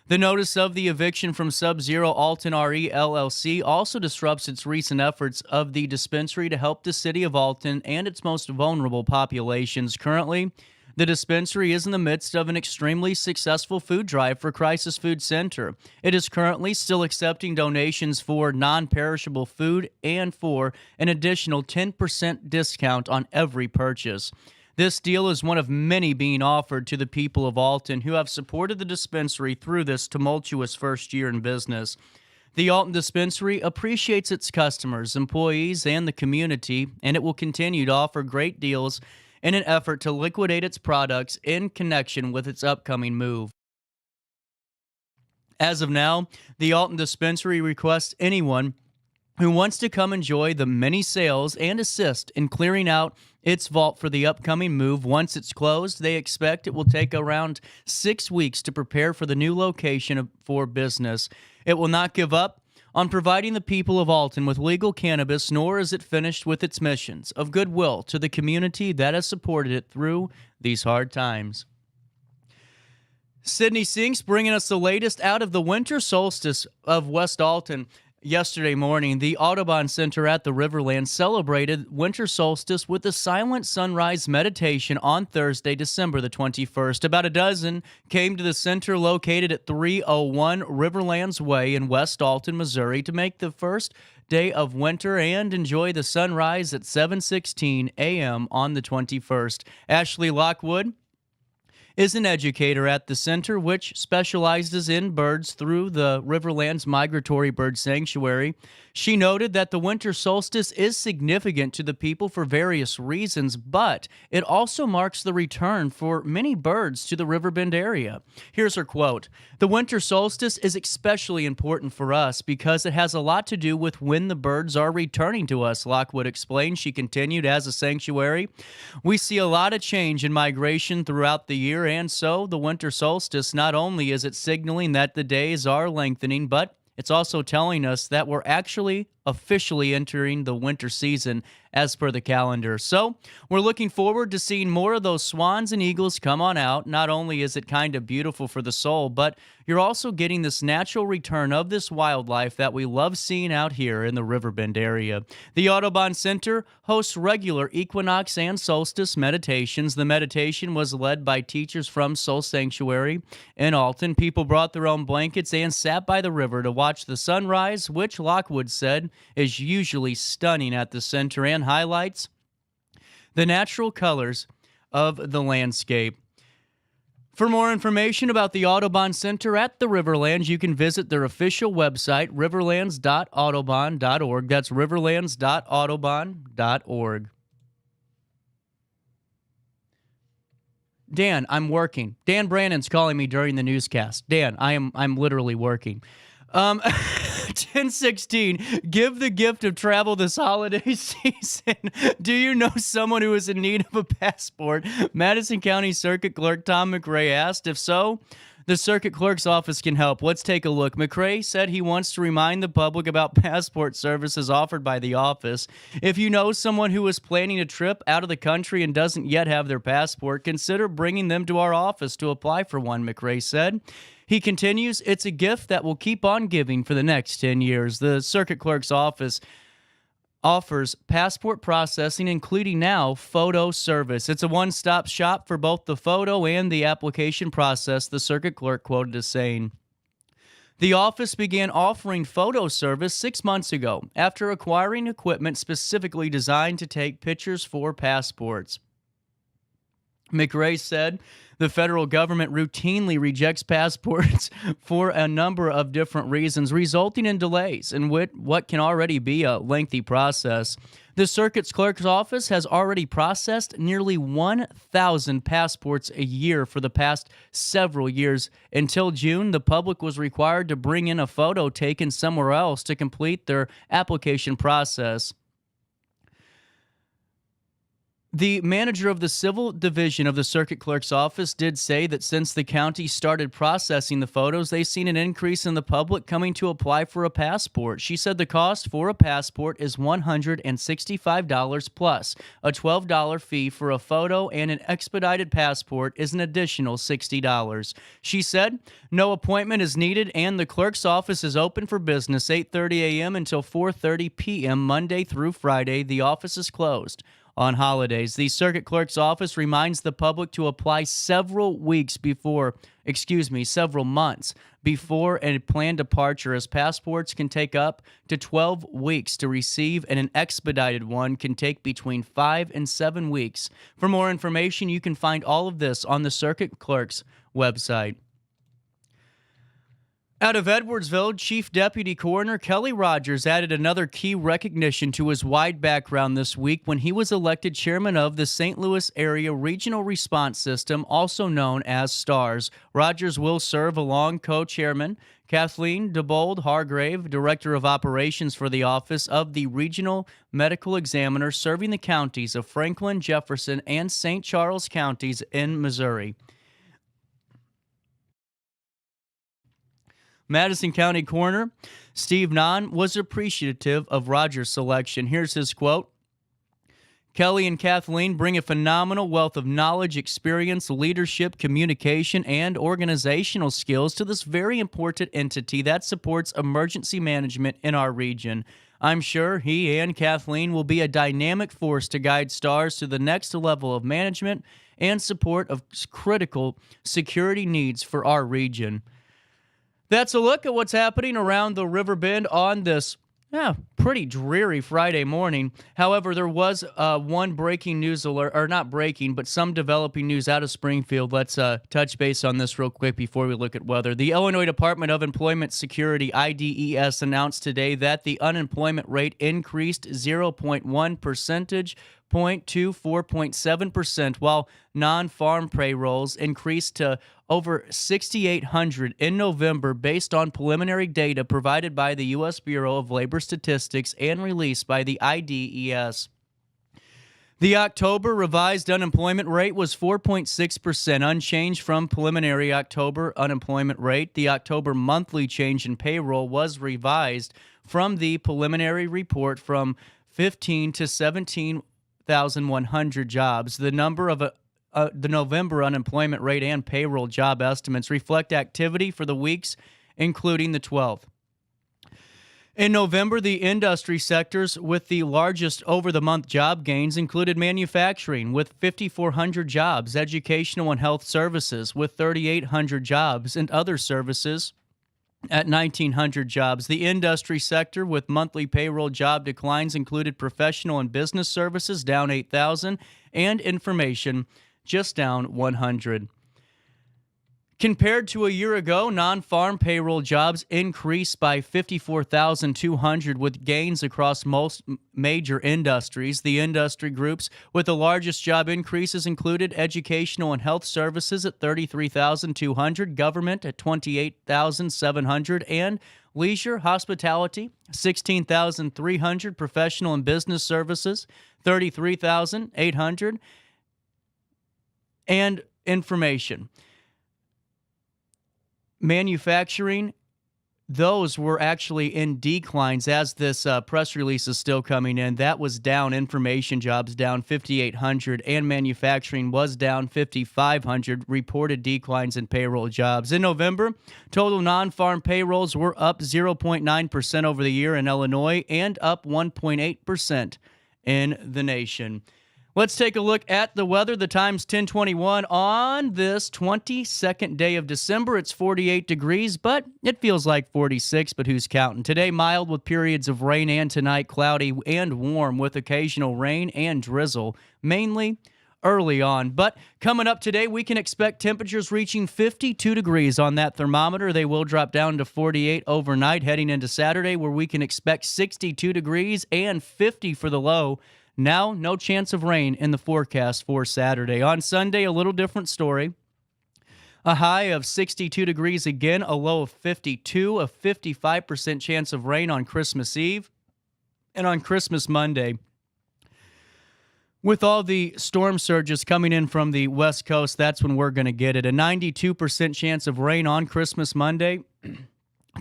The notice of the eviction from Sub-Zero Alton RE LLC also disrupts its recent efforts of the dispensary to help the city of Alton and its most vulnerable populations. Currently, the dispensary is in the midst of an extremely successful food drive for Crisis Food Center. It is currently still accepting donations for non-perishable food and for an additional 10% discount on every purchase. This deal is one of many being offered to the people of Alton who have supported the dispensary through this tumultuous first year in business. The Alton Dispensary appreciates its customers, employees, and the community, and it will continue to offer great deals in an effort to liquidate its products in connection with its upcoming move. As of now, the Alton Dispensary requests anyone who wants to come enjoy the many sales and assist in clearing out its vault for the upcoming move. Once it's closed, they expect it will take around 6 weeks to prepare for the new location for business. It will not give up on providing the people of Alton with legal cannabis, nor is it finished with its missions of goodwill to the community that has supported it through these hard times. Sydney Sinks bringing us the latest out of the winter solstice of West Alton. Yesterday morning, the Audubon Center at the Riverland celebrated winter solstice with a silent sunrise meditation on Thursday, December the 21st. About a dozen came to the center located at 301 Riverlands Way in West Alton, Missouri, to make the first day of winter and enjoy the sunrise at 7:16 a.m. on the 21st. Ashley Lockwood is an educator at the center, which specializes in birds through the Riverlands Migratory Bird Sanctuary. She noted that the winter solstice is significant to the people for various reasons, but it also marks the return for many birds to the Riverbend area. Here's her quote: "The winter solstice is especially important for us because it has a lot to do with when the birds are returning to us," Lockwood explained. She continued, "As a sanctuary, we see a lot of change in migration throughout the year, and so the winter solstice, not only is it signaling that the days are lengthening, but it's also telling us that we're actually officially entering the winter season as per the calendar. So we're looking forward to seeing more of those swans and eagles come on out. Not only is it kind of beautiful for the soul, but you're also getting this natural return of this wildlife that we love seeing out here in the Riverbend area." The Audubon Center hosts regular equinox and solstice meditations. The meditation was led by teachers from Soul Sanctuary in Alton. People brought their own blankets and sat by the river to watch the sunrise, which Lockwood said is usually stunning at the center and highlights the natural colors of the landscape. For more information about the Audubon Center at the Riverlands, you can visit their official website, riverlands.audubon.org. That's riverlands.audubon.org. Dan, I'm working. Dan Brannon's calling me during the newscast. Dan, I'm literally working. 1016, give the gift of travel this holiday season. Do you know someone who is in need of a passport? Madison County Circuit Clerk Tom McRae asked. If so, the circuit clerk's office can help. Let's take a look. McRae said he wants to remind the public about passport services offered by the office. If you know someone who is planning a trip out of the country and doesn't yet have their passport, consider bringing them to our office to apply for one, McRae said. He continues, it's a gift that will keep on giving for the next 10 years. The circuit clerk's office offers passport processing, including now photo service. It's a one-stop shop for both the photo and the application process, the circuit clerk quoted as saying. The office began offering photo service 6 months ago after acquiring equipment specifically designed to take pictures for passports. McRae said the federal government routinely rejects passports for a number of different reasons, resulting in delays in what can already be a lengthy process. The circuit's clerk's office has already processed nearly 1,000 passports a year for the past several years. Until June, the public was required to bring in a photo taken somewhere else to complete their application process. The manager of the civil division of the circuit clerk's office did say that since the county started processing the photos, they've seen an increase in the public coming to apply for a passport. She said the cost for a passport is $165 plus a $12 fee for a photo, and an expedited passport is an additional $60. She said no appointment is needed, and the clerk's office is open for business 8:30 a.m. until 4:30 p.m. Monday through Friday. The office is closed on holidays. The circuit clerk's office reminds the public to apply several months before a planned departure, as passports can take up to 12 weeks to receive, and an expedited one can take between 5 and 7 weeks. For more information, you can find all of this on the circuit clerk's website. Out of Edwardsville, Chief Deputy Coroner Kelly Rogers added another key recognition to his wide background this week when he was elected chairman of the St. Louis Area Regional Response System, also known as STARS. Rogers will serve along co-chairman Kathleen DeBold Hargrave, Director of Operations for the Office of the Regional Medical Examiner, serving the counties of Franklin, Jefferson, and St. Charles counties in Missouri. Madison County Coroner Steve Nahn was appreciative of Roger's selection. Here's his quote. Kelly and Kathleen bring a phenomenal wealth of knowledge, experience, leadership, communication, and organizational skills to this very important entity that supports emergency management in our region. I'm sure he and Kathleen will be a dynamic force to guide STARS to the next level of management and support of critical security needs for our region. That's a look at what's happening around the Riverbend on this pretty dreary Friday morning. However, there was one breaking news alert, or not breaking, but some developing news out of Springfield. Let's touch base on this real quick before we look at weather. The Illinois Department of Employment Security, IDES, announced today that the unemployment rate increased 0.1 percentage point to 4.7%, while non-farm payrolls increased to over 6,800 in November based on preliminary data provided by the U.S. Bureau of Labor Statistics and released by the IDES. The October revised unemployment rate was 4.6%, unchanged from preliminary October unemployment rate. The October monthly change in payroll was revised from the preliminary report from 15 to 17,100 jobs. The number of the November unemployment rate and payroll job estimates reflect activity for the weeks, including the 12th. In November, the industry sectors with the largest over-the-month job gains included manufacturing with 5,400 jobs, educational and health services with 3,800 jobs, and other services at 1,900 jobs. The industry sector with monthly payroll job declines included professional and business services, down 8,000, and information, just down 100. Compared to a year ago, non-farm payroll jobs increased by 54,200 with gains across most major industries. The industry groups with the largest job increases included educational and health services at 33,200, government at 28,700, and leisure, hospitality, 16,300, professional and business services, 33,800, and information. Manufacturing, those were actually in declines as this press release is still coming in. That was down. Information jobs down 5,800, and manufacturing was down 5,500, reported declines in payroll jobs. In November, total non-farm payrolls were up 0.9% over the year in Illinois and up 1.8% in the nation. Let's take a look at the weather. The time's 10:21 on this 22nd day of December. It's 48 degrees, but it feels like 46, but who's counting? Today, mild with periods of rain, and tonight, cloudy and warm with occasional rain and drizzle, mainly early on. But coming up today, we can expect temperatures reaching 52 degrees on that thermometer. They will drop down to 48 overnight, heading into Saturday, where we can expect 62 degrees and 50 for the low. Now, no chance of rain in the forecast for Saturday. On Sunday, a little different story. A high of 62 degrees again, a low of 52, a 55% chance of rain on Christmas Eve. And on Christmas Monday, with all the storm surges coming in from the West Coast, that's when we're going to get it. A 92% chance of rain on Christmas Monday.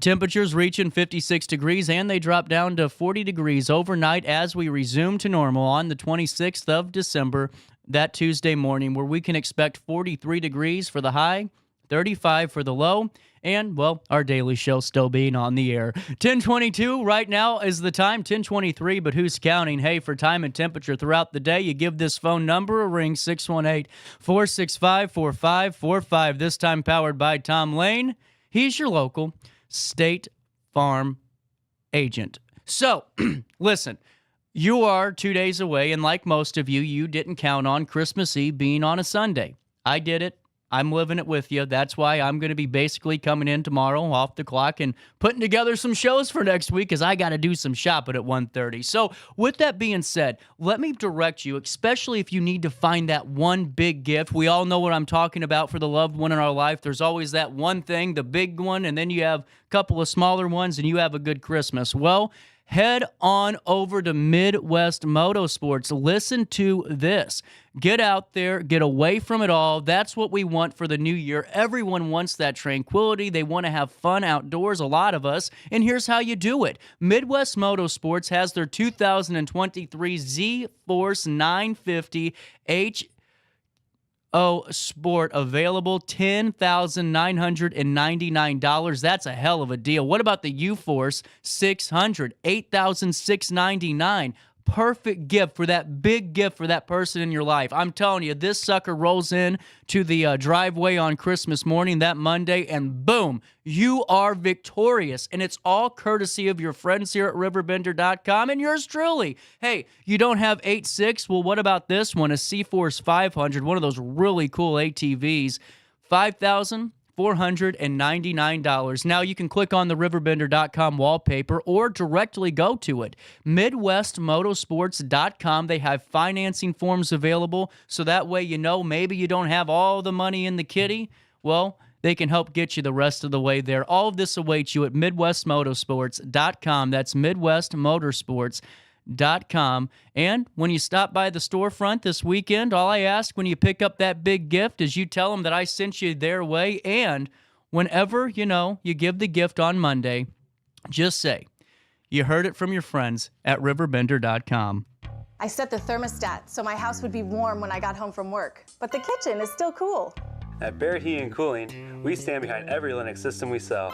Temperatures reaching 56 degrees, and they drop down to 40 degrees overnight as we resume to normal on the 26th of December, that Tuesday morning, where we can expect 43 degrees for the high, 35 for the low, and, well, our daily show still being on the air. 10:22 right now is the time, 10:23, but who's counting? Hey, for time and temperature throughout the day, you give this phone number a ring, 618-465-4545, this time powered by Tom Lane. He's your local State Farm agent. So, listen, you are 2 days away, and like most of you, you didn't count on Christmas Eve being on a Sunday. I did it. I'm living it with you. That's why I'm going to be basically coming in tomorrow off the clock and putting together some shows for next week because I got to do some shopping at 1:30. So with that being said, let me direct you, especially if you need to find that one big gift. We all know what I'm talking about for the loved one in our life. There's always that one thing, the big one, and then you have a couple of smaller ones and you have a good Christmas. Well, head on over to Midwest Motorsports. Listen to this. Get out there. Get away from it all. That's what we want for the new year. Everyone wants that tranquility. They want to have fun outdoors, a lot of us. And here's how you do it. Midwest Motorsports has their 2023 Z-Force 950 Sport available, $10,999. That's a hell of a deal. What about the U-Force 600, $8,699? Perfect gift for that big gift for that person in your life. I'm telling you, this sucker rolls in to the driveway on Christmas morning, that Monday, and boom, you are victorious. And it's all courtesy of your friends here at RiverBender.com and yours truly. Hey, you don't have 8.6? Well, what about this one, a C-Force 500, one of those really cool ATVs, $5,499. Now you can click on the RiverBender.com wallpaper or directly go to it. MidwestMotorsports.com. They have financing forms available, so that way you know maybe you don't have all the money in the kitty. Well, they can help get you the rest of the way there. All of this awaits you at MidwestMotorsports.com. That's MidwestMotorsports.com. And when you stop by the storefront this weekend, all I ask when you pick up that big gift is you tell them that I sent you their way. And whenever, you give the gift on Monday, just say, you heard it from your friends at RiverBender.com. I set the thermostat so my house would be warm when I got home from work, but the kitchen is still cool. At Barrett Heating and Cooling, we stand behind every Lennox system we sell.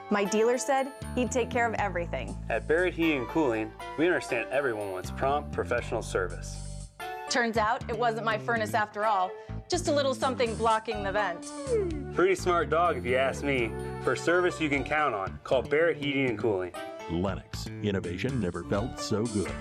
My dealer said he'd take care of everything. At Barrett Heating and Cooling, we understand everyone wants prompt, professional service. Turns out it wasn't my furnace after all, just a little something blocking the vent. Pretty smart dog if you ask me. For service you can count on, call Barrett Heating and Cooling. Lennox, innovation never felt so good.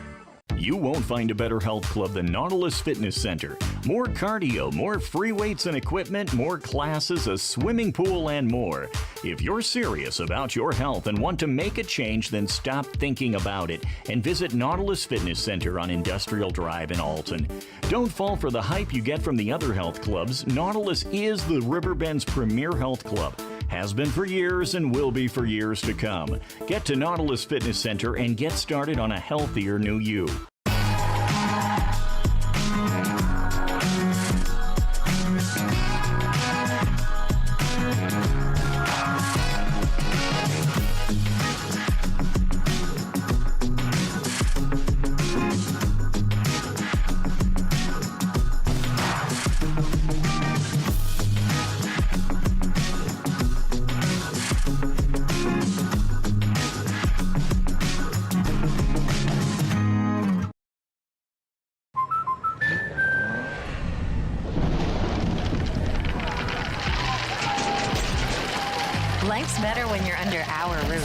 You won't find a better health club than Nautilus Fitness Center. More cardio, more free weights and equipment, more classes, a swimming pool, and more. If you're serious about your health and want to make a change, then stop thinking about it and visit Nautilus Fitness Center on Industrial Drive in Alton. Don't fall for the hype you get from the other health clubs. Nautilus is the Riverbend's premier health club. Has been for years and will be for years to come. Get to Nautilus Fitness Center and get started on a healthier new you. Life's better when you're under our roof.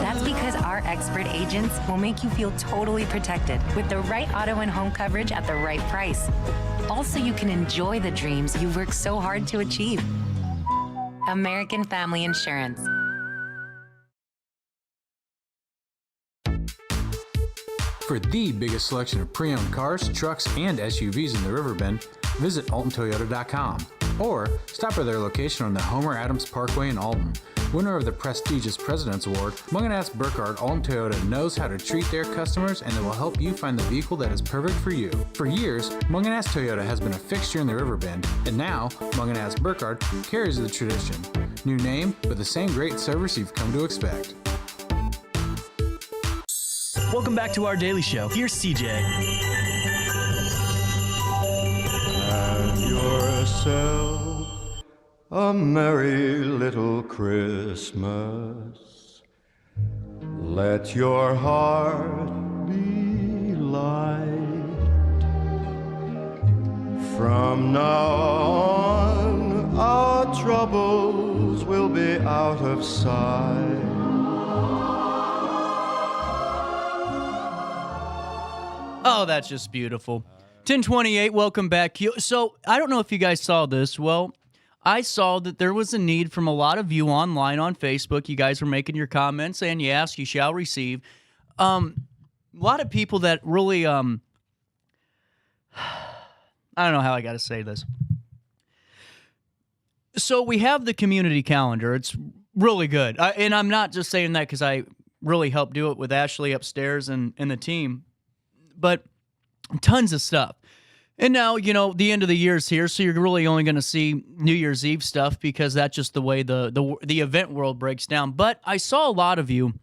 That's because our expert agents will make you feel totally protected with the right auto and home coverage at the right price. Also, you can enjoy the dreams you've worked so hard to achieve. American Family Insurance. For the biggest selection of pre-owned cars, trucks, and SUVs in the Riverbend, visit AltonToyota.com or stop by their location on the Homer Adams Parkway in Alton. Winner of the prestigious President's Award, Munganast Burkhardt Alton Toyota knows how to treat their customers, and they will help you find the vehicle that is perfect for you. For years, Munganast Toyota has been a fixture in the Riverbend, and now Munganast Burkhardt carries the tradition. New name, but the same great service you've come to expect. Welcome back to our daily show. Here's CJ. Have yourself a merry little Christmas. Let your heart be light. From now on, our troubles will be out of sight. Oh, that's just beautiful. 1028, welcome back. So I don't know if you guys saw this. Well, I saw that there was a need from a lot of you online on Facebook. You guys were making your comments, and you ask, you shall receive. A lot of people that really, I don't know how I got to say this. So we have the community calendar. It's really good. And I'm not just saying that because I really helped do it with Ashley upstairs and the team. But tons of stuff. And now, the end of the year's here, so you're really only going to see New Year's Eve stuff because that's just the way the event world breaks down. But I saw a lot of you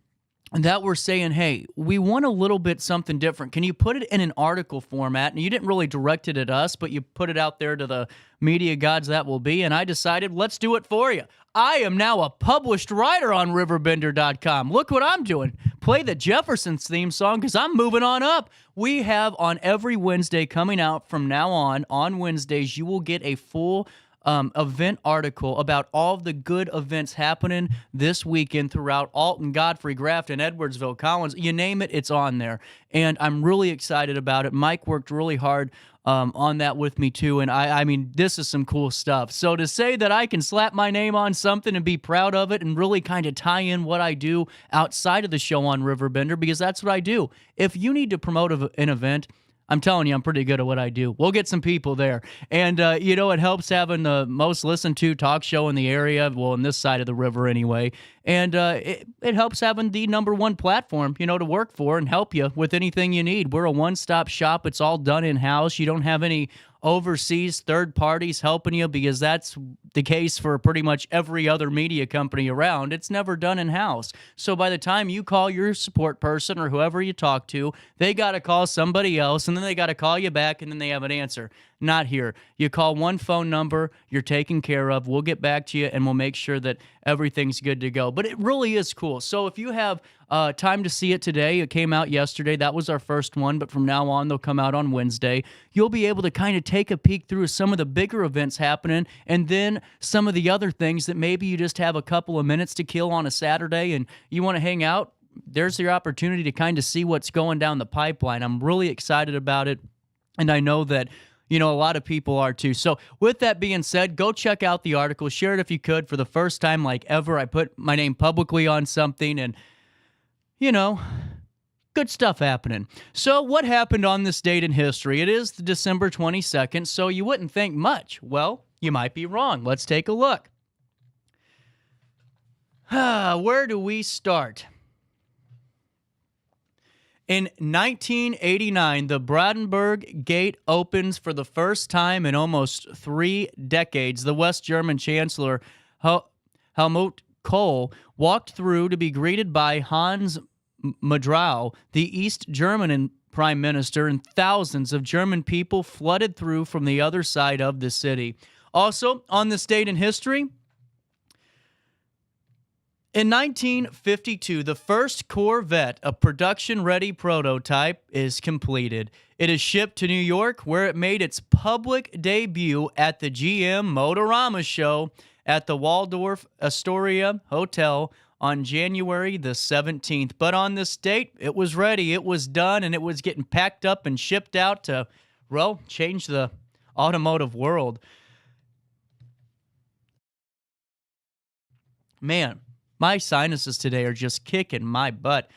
that were saying, hey, we want a little bit something different. Can you put it in an article format? And you didn't really direct it at us, but you put it out there to the media gods that will be. And I decided, let's do it for you. I am now a published writer on RiverBender.com. Look what I'm doing. Play the Jeffersons theme song because I'm moving on up. We have on every Wednesday coming out from now on Wednesdays, you will get a full event article about all of the good events happening this weekend throughout Alton, Godfrey, Grafton, Edwardsville, Collins. You name it, it's on there. And I'm really excited about it. Mike worked really hard on that with me too. And I mean, this is some cool stuff. So to say that I can slap my name on something and be proud of it and really kind of tie in what I do outside of the show on Riverbender, because that's what I do. If you need to promote an event, I'm telling you, I'm pretty good at what I do. We'll get some people there. And, it helps having the most listened to talk show in the area, well, on this side of the river anyway. And it helps having the #1 platform, to work for and help you with anything you need. We're a one-stop shop. It's all done in-house. You don't have any overseas third parties helping you because that's the case for pretty much every other media company around. It's never done in-house. So by the time you call your support person or whoever you talk to, they got to call somebody else, and then they got to call you back, and then they have an answer. Not here. You call one phone number, you're taken care of. We'll get back to you, and we'll make sure that everything's good to go. But it really is cool. So if you have time to see it today, it came out yesterday. That was our first one, but from now on, they'll come out on Wednesday. You'll be able to kind of take a peek through some of the bigger events happening, and then some of the other things that maybe you just have a couple of minutes to kill on a Saturday, and you want to hang out. There's your opportunity to kind of see what's going down the pipeline. I'm really excited about it, and I know that a lot of people are too. So with that being said, go check out the article. Share it if you could. For the first time like ever, I put my name publicly on something, and, good stuff happening. So what happened on this date in history? It is December 22nd, so you wouldn't think much. Well, you might be wrong. Let's take a look. Where do we start? In 1989, the Brandenburg Gate opens for the first time in almost 3 decades. The West German Chancellor Helmut Kohl walked through to be greeted by Hans Madrau, the East German prime minister, and thousands of German people flooded through from the other side of the city. Also, on this date in history, in 1952, the first Corvette, a production-ready prototype, is completed. It is shipped to New York, where it made its public debut at the GM Motorama show at the Waldorf Astoria Hotel on January the 17th. But on this date, it was ready, it was done, and it was getting packed up and shipped out to, change the automotive world. Man, my sinuses today are just kicking my butt.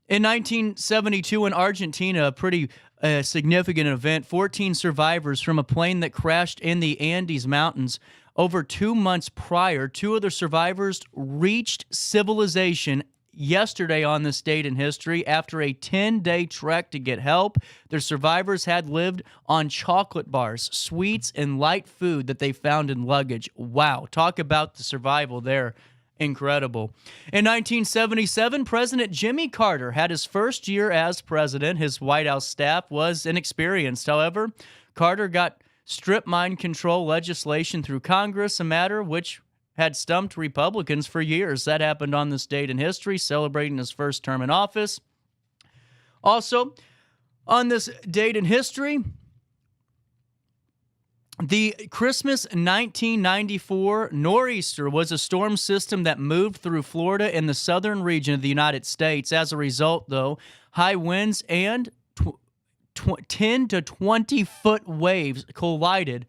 In 1972 in Argentina, a pretty significant event, 14 survivors from a plane that crashed in the Andes Mountains. Over 2 months prior, 2 of the survivors reached civilization yesterday on this date in history after a 10-day trek to get help. The survivors had lived on chocolate bars, sweets, and light food that they found in luggage. Wow, talk about the survival there. Incredible. In 1977, President Jimmy Carter had his first year as president. His White House staff was inexperienced. However, Carter got strip mine control legislation through Congress, a matter which had stumped Republicans for years. That happened on this date in history, celebrating his first term in office. Also, on this date in history, the Christmas 1994 nor'easter was a storm system that moved through Florida and the southern region of the United States. As a result, though, high winds and 10 to 20-foot waves collided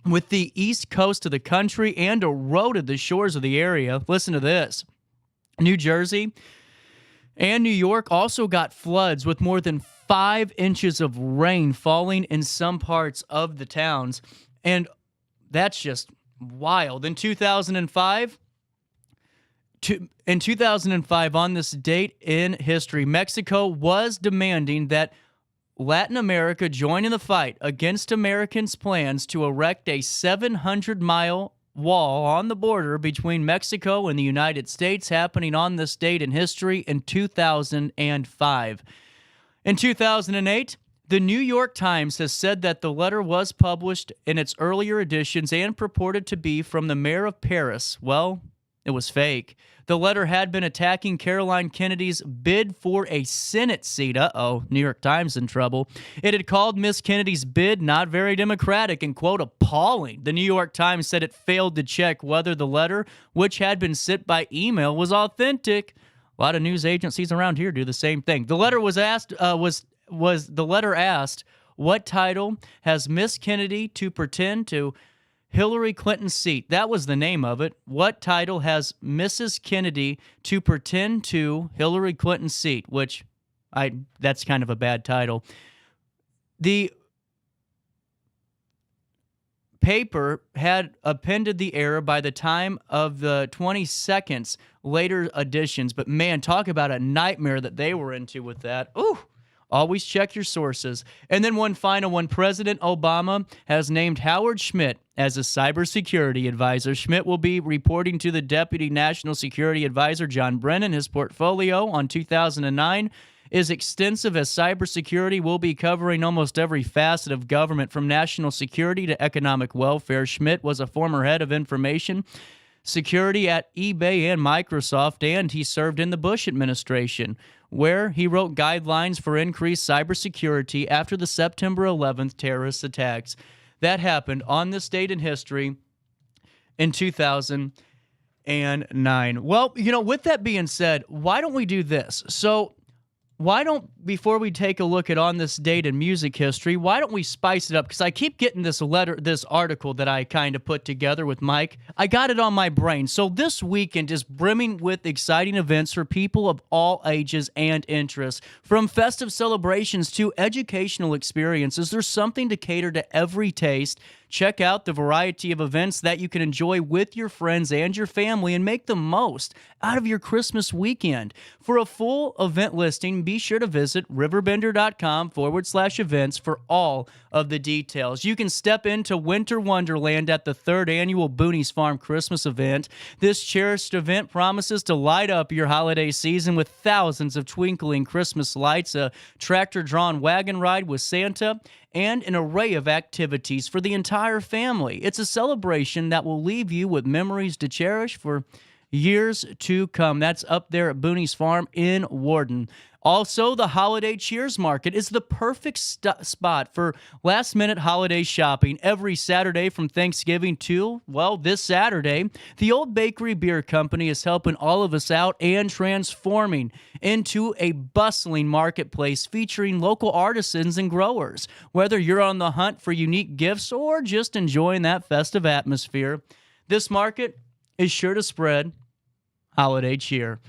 with the east coast of the country and eroded the shores of the area. Listen to this. New Jersey and New York also got floods with more than 5 inches of rain falling in some parts of the towns. And that's just wild. In 2005, on this date in history, Mexico was demanding that Latin America join in the fight against Americans' plans to erect a 700-mile wall on the border between Mexico and the United States, happening on this date in history in 2005. In 2008, the New York Times has said that the letter was published in its earlier editions and purported to be from the mayor of Paris. Well, it was fake. The letter had been attacking Caroline Kennedy's bid for a Senate seat. New York Times in trouble. It had called Miss Kennedy's bid not very democratic and, quote, appalling. The New York Times said it failed to check whether the letter, which had been sent by email, was authentic. A lot of news agencies around here do the same thing. The letter was asked, the letter asked, what title has Miss Kennedy to pretend to Hillary Clinton's seat? That was the name of it. What title has Mrs. Kennedy to pretend to Hillary Clinton's seat? Which, that's kind of a bad title. The paper had appended the error by the time of the 22nd's later editions. But man, talk about a nightmare that they were into with that. Ooh. Always check your sources. And then one final one. President Obama has named Howard Schmidt as a cybersecurity advisor. Schmidt will be reporting to the Deputy National Security Advisor, John Brennan. His portfolio on 2009 is extensive, as cybersecurity will be covering almost every facet of government, from national security to economic welfare. Schmidt was a former head of information security at eBay and Microsoft, and he served in the Bush administration, where he wrote guidelines for increased cybersecurity after the September 11th terrorist attacks. That happened on this date in history in 2009. Well, with that being said, why don't we do this? So before we take a look at on this date in music history, why don't we spice it up? Because I keep getting this article that I kind of put together with Mike. I got it on my brain. So this weekend is brimming with exciting events for people of all ages and interests. From festive celebrations to educational experiences, there's something to cater to every taste. Check out the variety of events that you can enjoy with your friends and your family and make the most out of your Christmas weekend. For a full event listing, be sure to visit RiverBender.com/events for all of the details. You can step into Winter Wonderland at the 3rd annual Boonies Farm Christmas event. This cherished event promises to light up your holiday season with thousands of twinkling Christmas lights, a tractor-drawn wagon ride with Santa, and an array of activities for the entire family. It's a celebration that will leave you with memories to cherish for years to come. That's up there at Boonies Farm in Warden. Also, the Holiday Cheers Market is the perfect spot for last-minute holiday shopping every Saturday from Thanksgiving to, this Saturday. The Old Bakery Beer Company is helping all of us out and transforming into a bustling marketplace featuring local artisans and growers. Whether you're on the hunt for unique gifts or just enjoying that festive atmosphere, this market is sure to spread holiday cheer.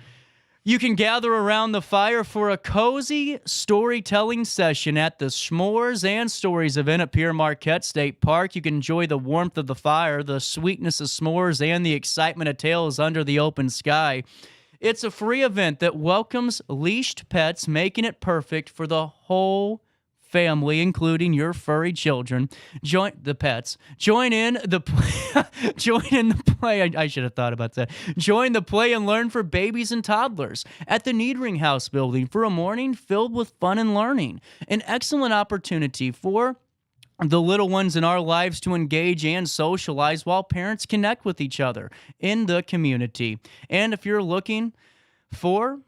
You can gather around the fire for a cozy storytelling session at the S'mores and Stories event at Pierre Marquette State Park. You can enjoy the warmth of the fire, the sweetness of s'mores, and the excitement of tales under the open sky. It's a free event that welcomes leashed pets, making it perfect for the whole family, including your furry children. Join in the play. I should have thought about that. Join the play and learn for babies and toddlers at the Niedering House building for a morning filled with fun and learning. An excellent opportunity for the little ones in our lives to engage and socialize while parents connect with each other in the community. And if you're looking for,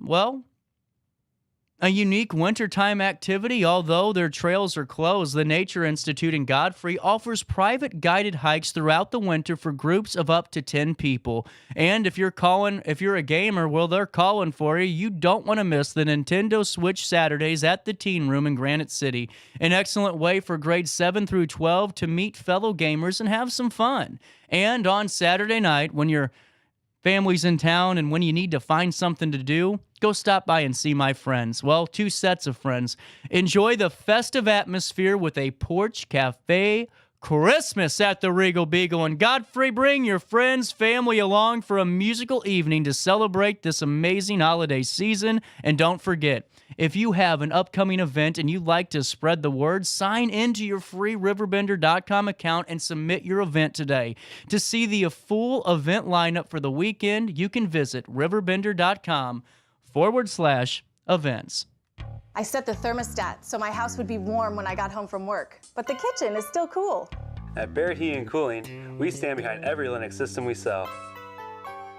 A unique wintertime activity. Although their trails are closed, the Nature Institute in Godfrey offers private guided hikes throughout the winter for groups of up to 10 people. And if you're a gamer, well, they're calling for you. You don't want to miss the Nintendo Switch Saturdays at the Teen Room in Granite City. An excellent way for grades 7 through 12 to meet fellow gamers and have some fun. And on Saturday night, when your family's in town and when you need to find something to do, go stop by and see my friends. Well, 2 sets of friends. Enjoy the festive atmosphere with a porch cafe Christmas at the Regal Beagle. And Godfrey, bring your friends, family along for a musical evening to celebrate this amazing holiday season. And don't forget, if you have an upcoming event and you'd like to spread the word, sign into your free RiverBender.com account and submit your event today. To see the full event lineup for the weekend, you can visit RiverBender.com/events. I set the thermostat so my house would be warm when I got home from work, but the kitchen is still cool. At Barrett Heating and Cooling, we stand behind every Linux system we sell.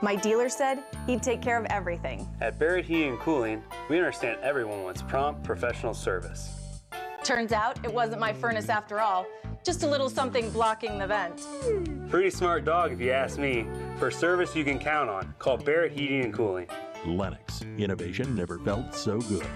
My dealer said he'd take care of everything. At Barrett Heating and Cooling, we understand everyone wants prompt, professional service. Turns out it wasn't my furnace after all, just a little something blocking the vent. Pretty smart dog if you ask me. For service you can count on, call Barrett Heating and Cooling. Lennox. Innovation never felt so good.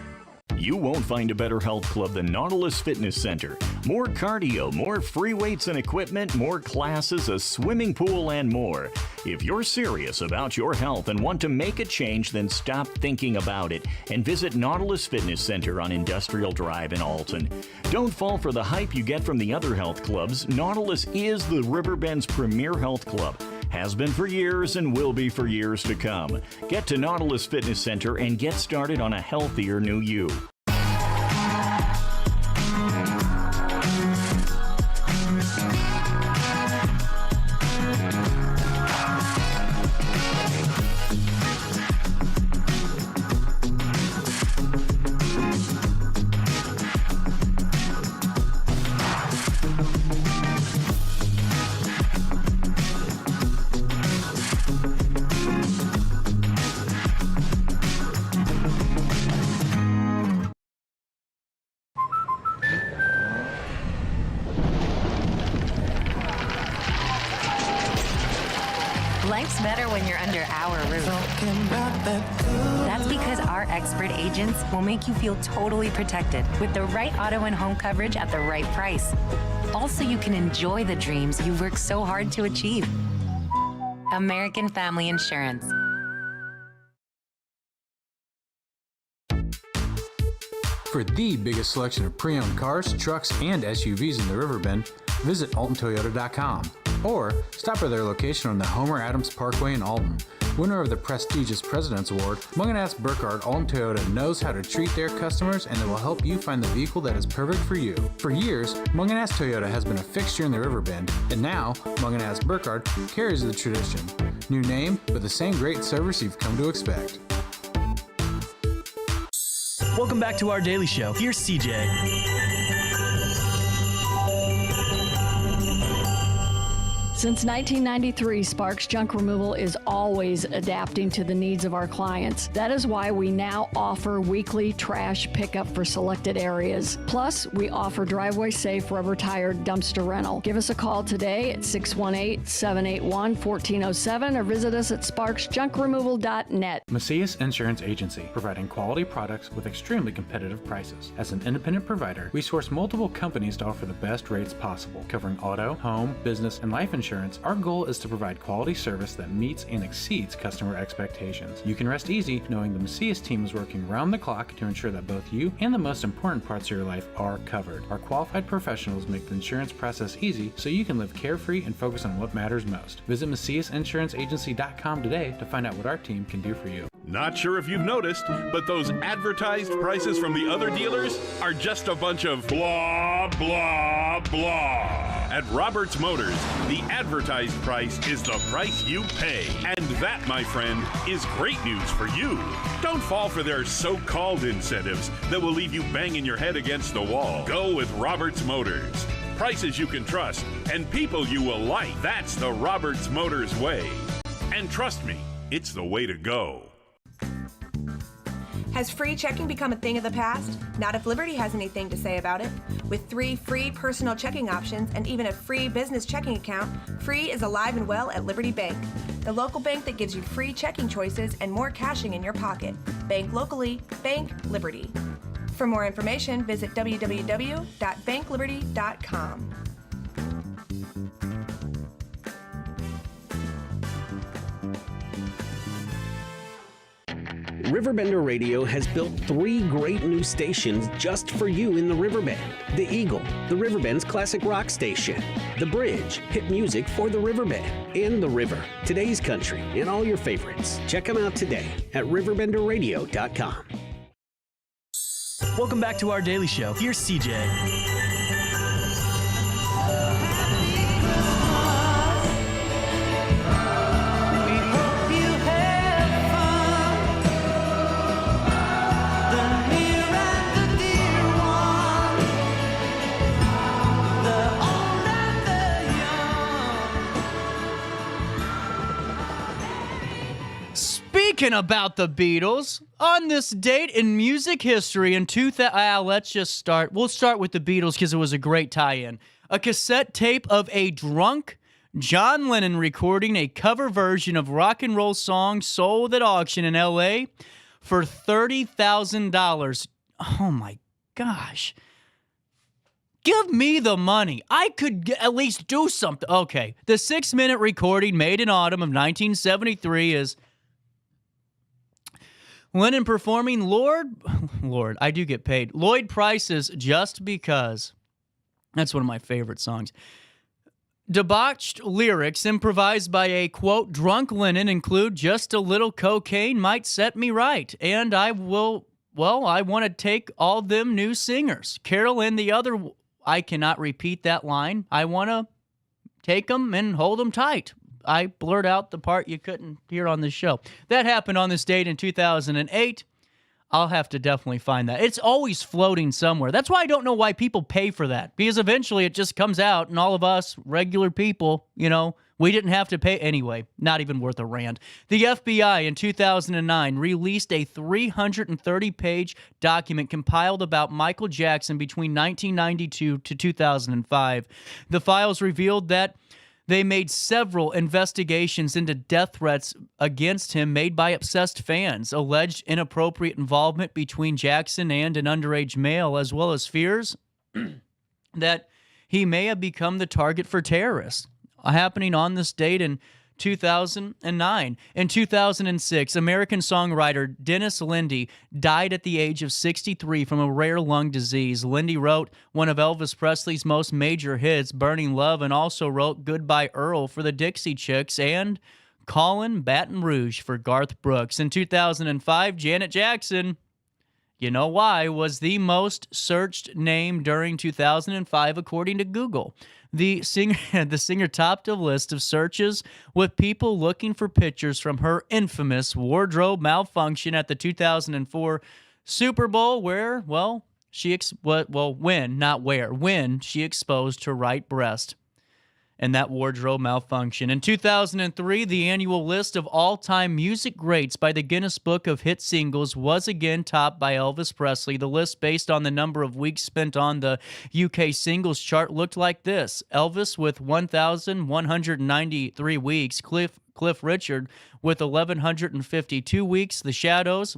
You won't find a better health club than Nautilus Fitness Center. More cardio, more free weights and equipment, more classes, a swimming pool, and more. If you're serious about your health and want to make a change, then stop thinking about it and visit Nautilus Fitness Center on Industrial Drive in Alton. Don't fall for the hype you get from the other health clubs. Nautilus is the Riverbend's premier health club. Has been for years and will be for years to come. Get to Nautilus Fitness Center and get started on a healthier new you. Life's better when you're under our roof. That's because our expert agents will make you feel totally protected with the right auto and home coverage at the right price. Also, you can enjoy the dreams you've worked so hard to achieve. American Family Insurance. For the biggest selection of pre-owned cars, trucks, and SUVs in the Riverbend, visit AltonToyota.com or stop by their location on the Homer Adams Parkway in Alton. Winner of the prestigious President's Award, Munganast Burkhardt Alton Toyota knows how to treat their customers, and they will help you find the vehicle that is perfect for you. For years, Munganast Toyota has been a fixture in the Riverbend, and now Munganast Burkhardt carries the tradition. New name, but the same great service you've come to expect. Welcome back to our daily show. Here's CJ. Since 1993, Sparks Junk Removal is always adapting to the needs of our clients. That is why we now offer weekly trash pickup for selected areas. Plus, we offer driveway-safe rubber-tired dumpster rental. Give us a call today at 618-781-1407 or visit us at sparksjunkremoval.net. Macias Insurance Agency, providing quality products with extremely competitive prices. As an independent provider, we source multiple companies to offer the best rates possible, covering auto, home, business, and life insurance. Our goal is to provide quality service that meets and exceeds customer expectations. You can rest easy knowing the Macias team is working round the clock to ensure that both you and the most important parts of your life are covered. Our qualified professionals make the insurance process easy so you can live carefree and focus on what matters most. Visit MaciasInsuranceAgency.com today to find out what our team can do for you. Not sure if you've noticed, but those advertised prices from the other dealers are just a bunch of blah, blah, blah. At Roberts Motors, the advertised price is the price you pay. And that, my friend, is great news for you. Don't fall for their so-called incentives that will leave you banging your head against the wall. Go with Roberts Motors. Prices you can trust and people you will like. That's the Roberts Motors way. And trust me, it's the way to go. Has free checking become a thing of the past? Not if Liberty has anything to say about it. With 3 free personal checking options and even a free business checking account, free is alive and well at Liberty Bank, the local bank that gives you free checking choices and more cashing in your pocket. Bank locally, bank Liberty. For more information, visit www.bankliberty.com. RiverBender Radio has built 3 great new stations just for you in the Riverbend. The Eagle, the Riverbend's classic rock station. The Bridge, hit music for the Riverbend. And The River, today's country, and all your favorites. Check them out today at RiverBender.com. Welcome back to our daily show. Here's CJ. Speaking about the Beatles, on this date in music history in 2000, let's just start. We'll start with the Beatles because it was a great tie-in. A cassette tape of a drunk John Lennon recording a cover version of rock and roll song sold at auction in L.A. for $30,000. Oh my gosh. Give me the money. I could at least do something. Okay, the 6-minute recording made in autumn of 1973 is Lennon performing Lord, I do get paid. Lloyd Price's Just Because. That's one of my favorite songs. Debauched lyrics improvised by a, quote, drunk Lennon include just a little cocaine might set me right. And I want to take all them new singers. Carol and the other, I cannot repeat that line. I want to take them and hold them tight. I blurt out the part you couldn't hear on the show. That happened on this date in 2008. I'll have to definitely find that. It's always floating somewhere. That's why I don't know why people pay for that. Because eventually it just comes out and all of us regular people, we didn't have to pay. Anyway, not even worth a rant. The FBI in 2009 released a 330-page document compiled about Michael Jackson between 1992 to 2005. The files revealed that they made several investigations into death threats against him made by obsessed fans, alleged inappropriate involvement between Jackson and an underage male, as well as fears that he may have become the target for terrorists. Happening on this date in 2009. In 2006, American songwriter Dennis Lindy died at the age of 63 from a rare lung disease. Lindy wrote one of Elvis Presley's most major hits, Burning Love, and also wrote Goodbye Earl for the Dixie Chicks and Callin' Baton Rouge for Garth Brooks. In 2005, Janet Jackson, you know why, was the most searched name during 2005 according to Google. The singer topped a list of searches with people looking for pictures from her infamous wardrobe malfunction at the 2004 Super Bowl when she exposed her right breast and that wardrobe malfunction. In 2003, the annual list of all-time music greats by the Guinness Book of Hit Singles was again topped by Elvis Presley. The list, based on the number of weeks spent on the UK singles chart, looked like this. Elvis with 1,193 weeks, Cliff Richard with 1,152 weeks, The Shadows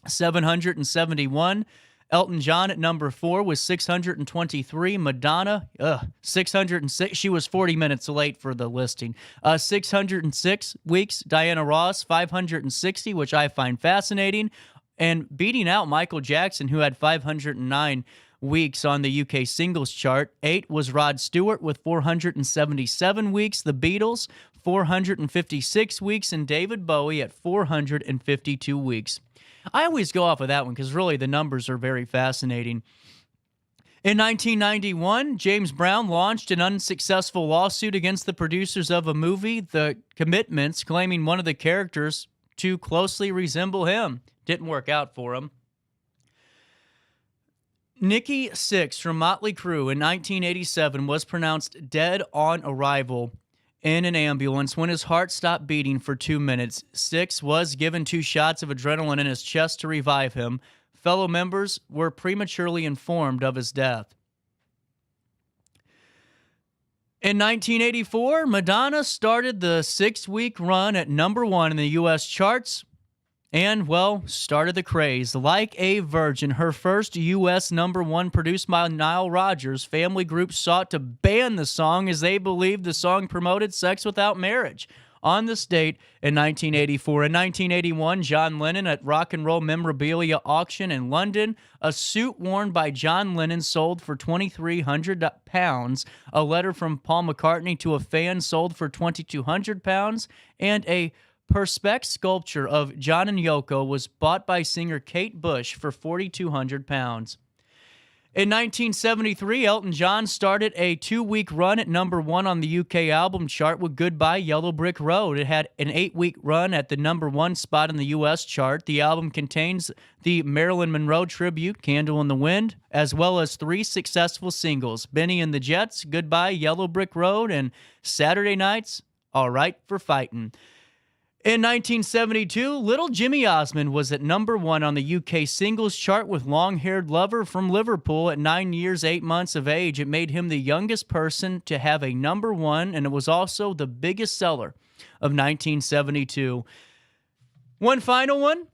771, Elton John at number 4 with 623. Madonna, 606. She was 40 minutes late for the listing. 606 weeks. Diana Ross, 560, which I find fascinating. And beating out Michael Jackson, who had 509 weeks on the UK singles chart. 8 was Rod Stewart with 477 weeks. The Beatles, 456 weeks. And David Bowie at 452 weeks. I always go off of that one because really the numbers are very fascinating. In 1991, James Brown launched an unsuccessful lawsuit against the producers of a movie, The Commitments, claiming one of the characters too closely resemble him. Didn't work out for him. Nikki Sixx from Motley Crue in 1987 was pronounced dead on arrival in an ambulance when his heart stopped beating for 2 minutes. 6 was given 2 shots of adrenaline in his chest to revive him. Fellow members were prematurely informed of his death. In 1984, Madonna started the 6-week run at #1 in the U.S. charts and, well, started the craze. Like a Virgin, her first U.S. #1 produced by Nile Rodgers, family groups sought to ban the song as they believed the song promoted sex without marriage. On this date in 1984. In 1981, John Lennon at Rock and Roll Memorabilia Auction in London, a suit worn by John Lennon sold for £2,300. A letter from Paul McCartney to a fan sold for £2,200. And a Perspex sculpture of John and Yoko was bought by singer Kate Bush for £4,200. In 1973, Elton John started a 2-week run at #1 on the UK album chart with Goodbye Yellow Brick Road. It had an 8-week run at the #1 spot in the US chart. The album contains the Marilyn Monroe tribute, Candle in the Wind, as well as 3 successful singles, Benny and the Jets, Goodbye Yellow Brick Road, and Saturday Night's All Right for Fightin'. In 1972, Little Jimmy Osmond was at #1 on the UK singles chart with Long-Haired Lover from Liverpool at 9 years, 8 months of age. It made him the youngest person to have a #1, and it was also the biggest seller of 1972. One final one.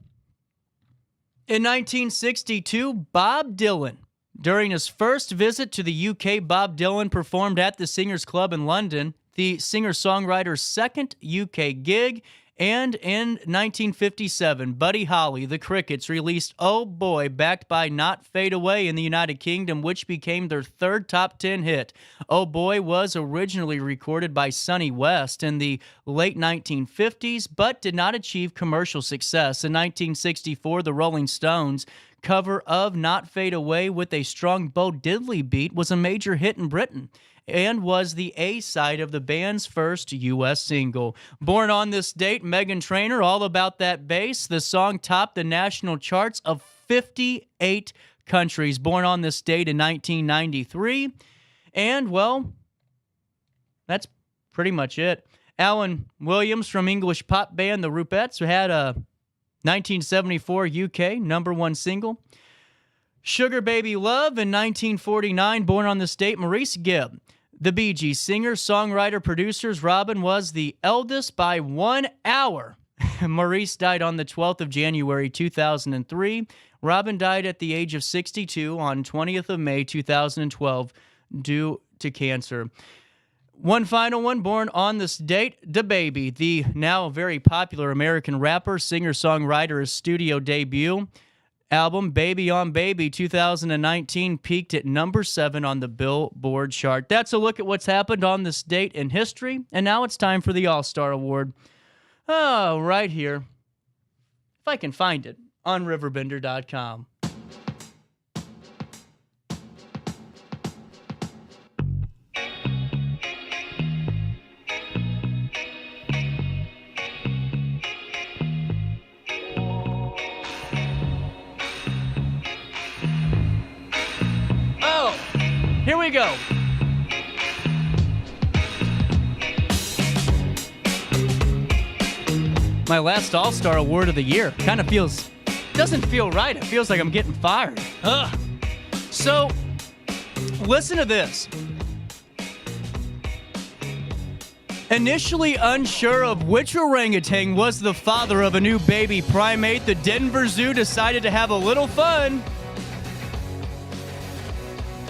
In 1962, Bob Dylan. During his first visit to the UK, Bob Dylan performed at the Singers Club in London, the singer-songwriter's second UK gig. And in 1957, Buddy Holly, the Crickets, released Oh Boy, backed by Not Fade Away in the United Kingdom, which became their third top 10 hit. Oh Boy was originally recorded by Sonny West in the late 1950s, but did not achieve commercial success. In 1964, the Rolling Stones' cover of Not Fade Away with a strong Bo Diddley beat was a major hit in Britain and was the A-side of the band's first U.S. single. Born on this date, Meghan Trainor, All About That Bass. The song topped the national charts of 58 countries. Born on this date in 1993. And, well, that's pretty much it. Alan Williams from English pop band The Rupettes had a 1974 UK #1 single. Sugar Baby Love in 1949, born on this date, Maurice Gibb. The Bee Gees singer, songwriter, producers. Robin was the eldest by 1 hour. Maurice died on the 12th of January, 2003. Robin died at the age of 62 on 20th of May, 2012, due to cancer. One final one, born on this date, DaBaby, the now very popular American rapper, singer-songwriter, his studio debut album, Baby on Baby, 2019, peaked at #7 on the Billboard chart. That's a look at what's happened on this date in history, and now it's time for the All-Star Award. Oh, right here. If I can find it, on RiverBender.com. Here we go. My last All-Star Award of the year. Kind of doesn't feel right. It feels like I'm getting fired. Ugh. So, listen to this. Initially unsure of which orangutan was the father of a new baby primate, the Denver Zoo decided to have a little fun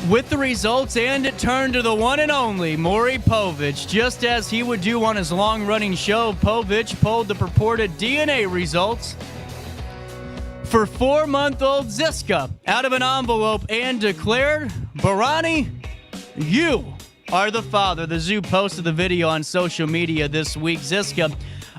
with the results, and it turned to the one and only Maury Povich. Just as he would do on his long-running show, Povich pulled the purported DNA results for 4-month-old Ziska out of an envelope and declared, Barani, you are the father. The zoo posted the video on social media this week. Ziska,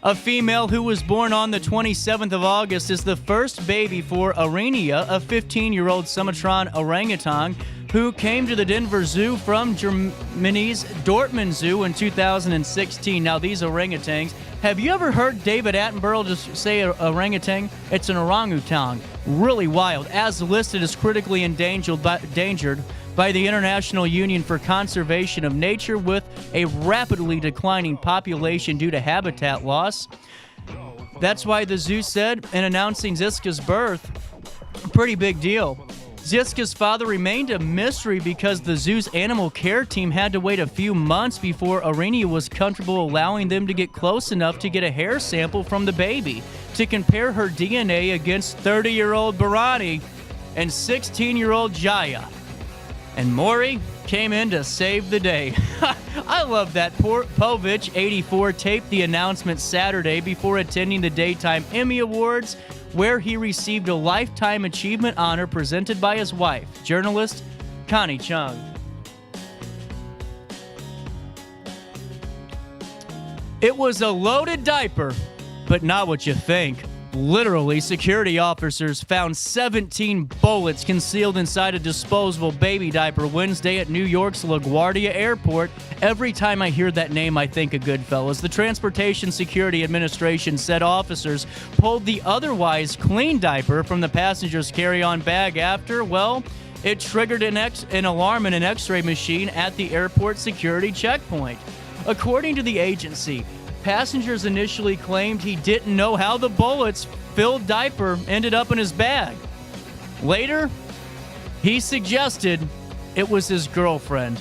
a female who was born on the 27th of August, is the first baby for Arenia, a 15-year-old Sumatran orangutan who came to the Denver Zoo from Germany's Dortmund Zoo in 2016. Now, these orangutans, have you ever heard David Attenborough just say orangutan? It's an orangutan. really wild, as listed as critically endangered by the International Union for Conservation of Nature, with a rapidly declining population due to habitat loss. That's why the zoo said in announcing Ziska's birth, pretty big deal. Ziska's father remained a mystery because the zoo's animal care team had to wait a few months before Arenia was comfortable allowing them to get close enough to get a hair sample from the baby to compare her DNA against 30-year-old Barani and 16-year-old Jaya. And Maury came in to save the day. I love that. Povich, 84, taped the announcement Saturday before attending the Daytime Emmy Awards, where he received a Lifetime Achievement honor presented by his wife, journalist Connie Chung. It was a loaded diaper, but not what you think. Literally, security officers found 17 bullets concealed inside a disposable baby diaper Wednesday at New York's LaGuardia Airport. Every time I hear that name, I think of Goodfellas. The Transportation Security Administration said officers pulled the otherwise clean diaper from the passenger's carry-on bag after, well, it triggered an alarm in an X-ray machine at the airport security checkpoint. According to the agency, passengers initially claimed he didn't know how the bullets-filled diaper ended up in his bag. Later, he suggested it was his girlfriend.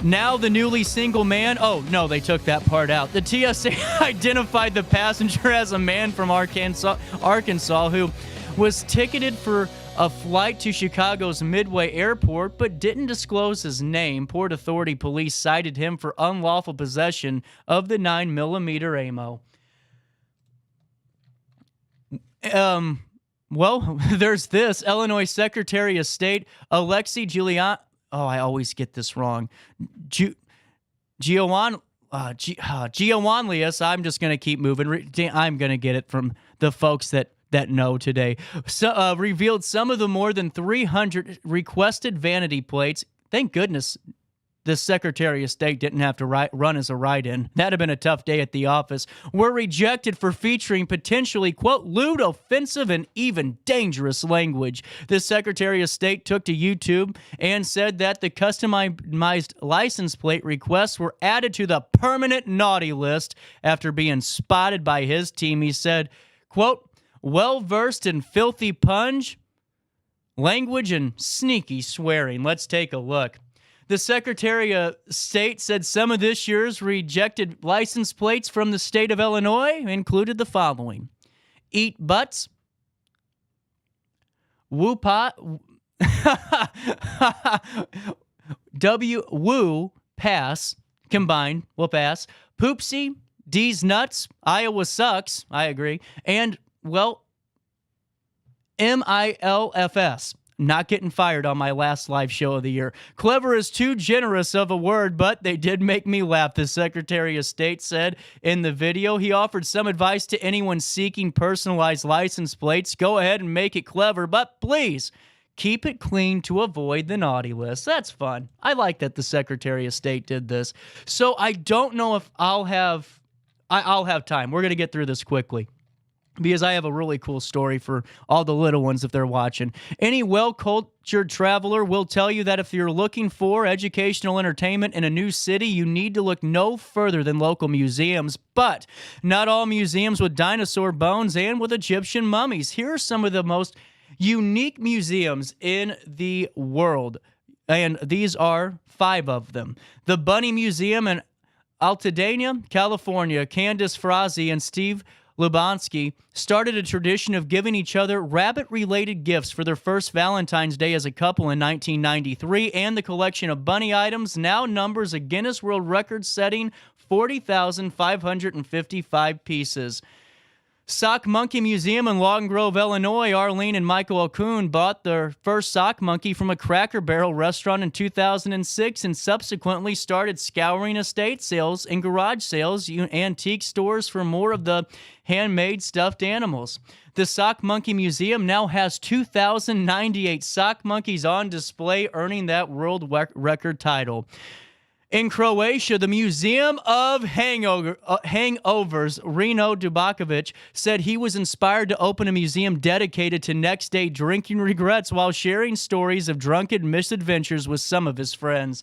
Now the newly single man... Oh, no, they took that part out. The TSA identified the passenger as a man from Arkansas who was ticketed for a flight to Chicago's Midway Airport, but didn't disclose his name. Port Authority police cited him for unlawful possession of the 9mm ammo. Well, there's this. Illinois Secretary of State Alexi Giuliani. Oh, I always get this wrong. Giovanlius. I'm just going to keep moving. I'm going to get it from the folks that know today. Revealed some of the more than 300 requested vanity plates. Thank goodness the Secretary of State didn't have to run as a write-in. That'd have been a tough day at the office. Were rejected for featuring potentially, quote, lewd, offensive, and even dangerous language. The Secretary of State took to YouTube and said that the customized license plate requests were added to the permanent naughty list after being spotted by his team. He said, quote, well-versed in filthy punge, language, and sneaky swearing. Let's take a look. The Secretary of State said some of this year's rejected license plates from the state of Illinois included the following: eat butts, woo pot, woo pass, combined, will pass, poopsie, D's nuts, Iowa sucks, I agree, and, well, MILFS. Not getting fired on my last live show of the year. Clever is too generous of a word, but they did make me laugh, the Secretary of State said in the video. He offered some advice to anyone seeking personalized license plates. Go ahead and make it clever, but please keep it clean to avoid the naughty list. That's fun. I like that the Secretary of State did this. So I don't know if I'll have time. We're going to get through this quickly, because I have a really cool story for all the little ones if they're watching. Any well-cultured traveler will tell you that if you're looking for educational entertainment in a new city, you need to look no further than local museums. But not all museums with dinosaur bones and with Egyptian mummies. Here are some of the most unique museums in the world, and these are 5 of them. The Bunny Museum in Altadena, California. Candace Frazee and Steve Lubansky started a tradition of giving each other rabbit-related gifts for their first Valentine's Day as a couple in 1993, and the collection of bunny items now numbers a Guinness World Record-setting 40,555 pieces. Sock Monkey Museum in Long Grove, Illinois. Arlene and Michael Alcoon bought their first sock monkey from a Cracker Barrel restaurant in 2006 and subsequently started scouring estate sales and garage sales, antique stores for more of the handmade stuffed animals. The Sock Monkey Museum now has 2,098 sock monkeys on display, earning that world record title. In Croatia, the Museum of Hangovers, Reno Dubakovic, said he was inspired to open a museum dedicated to next-day drinking regrets while sharing stories of drunken misadventures with some of his friends.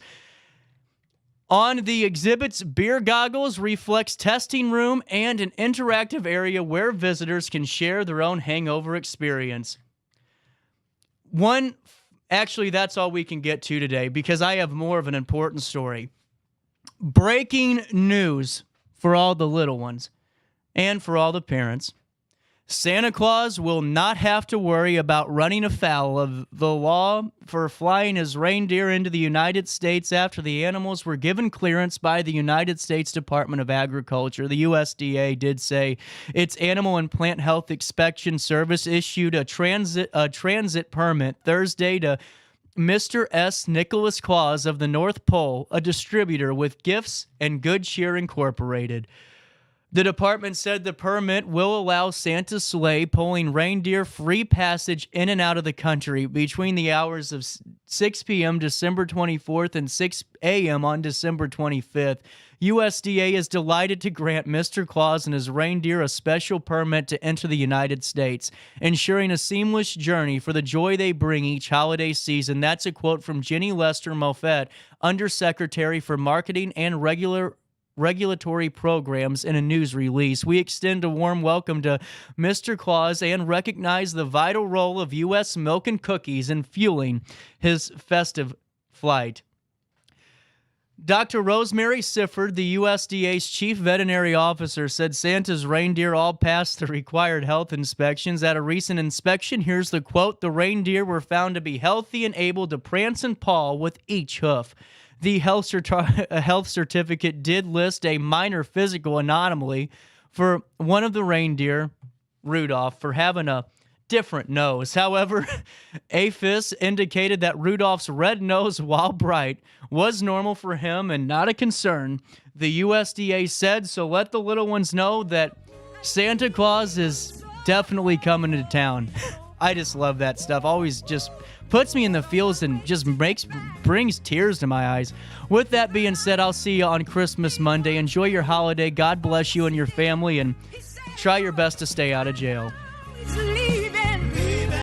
On the exhibit's beer goggles, reflex testing room, and an interactive area where visitors can share their own hangover experience. Actually, that's all we can get to today because I have more of an important story. Breaking news for all the little ones and for all the parents. Santa Claus will not have to worry about running afoul of the law for flying his reindeer into the United States after the animals were given clearance by the United States Department of Agriculture. The USDA did say its Animal and Plant Health Inspection Service issued a transit permit Thursday to Mr. S. Nicholas Claus of the North Pole, a distributor with Gifts and Good Cheer Incorporated. The department said the permit will allow Santa's sleigh pulling reindeer free passage in and out of the country between the hours of 6 p.m. December 24th and 6 a.m. on December 25th. USDA is delighted to grant Mr. Claus and his reindeer a special permit to enter the United States, ensuring a seamless journey for the joy they bring each holiday season. That's a quote from Jenny Lester Moffett, Undersecretary for Marketing and Regulatory Programs, in a news release. We extend a warm welcome to Mr. Claus and recognize the vital role of U.S. milk and cookies in fueling his festive flight. Dr. Rosemary Sifford, the USDA's chief veterinary officer, said Santa's reindeer all passed the required health inspections. At a recent inspection, here's the quote, "The reindeer were found to be healthy and able to prance and paw with each hoof." The health certificate did list a minor physical anomaly for one of the reindeer, Rudolph, for having a different nose. However, APHIS indicated that Rudolph's red nose, while bright, was normal for him and not a concern. The USDA said, so let the little ones know that Santa Claus is definitely coming to town. I just love that stuff. Always just puts me in the feels and just brings tears to my eyes. With that being said, I'll see you on Christmas Monday. Enjoy your holiday. God bless you and your family, and try your best to stay out of jail.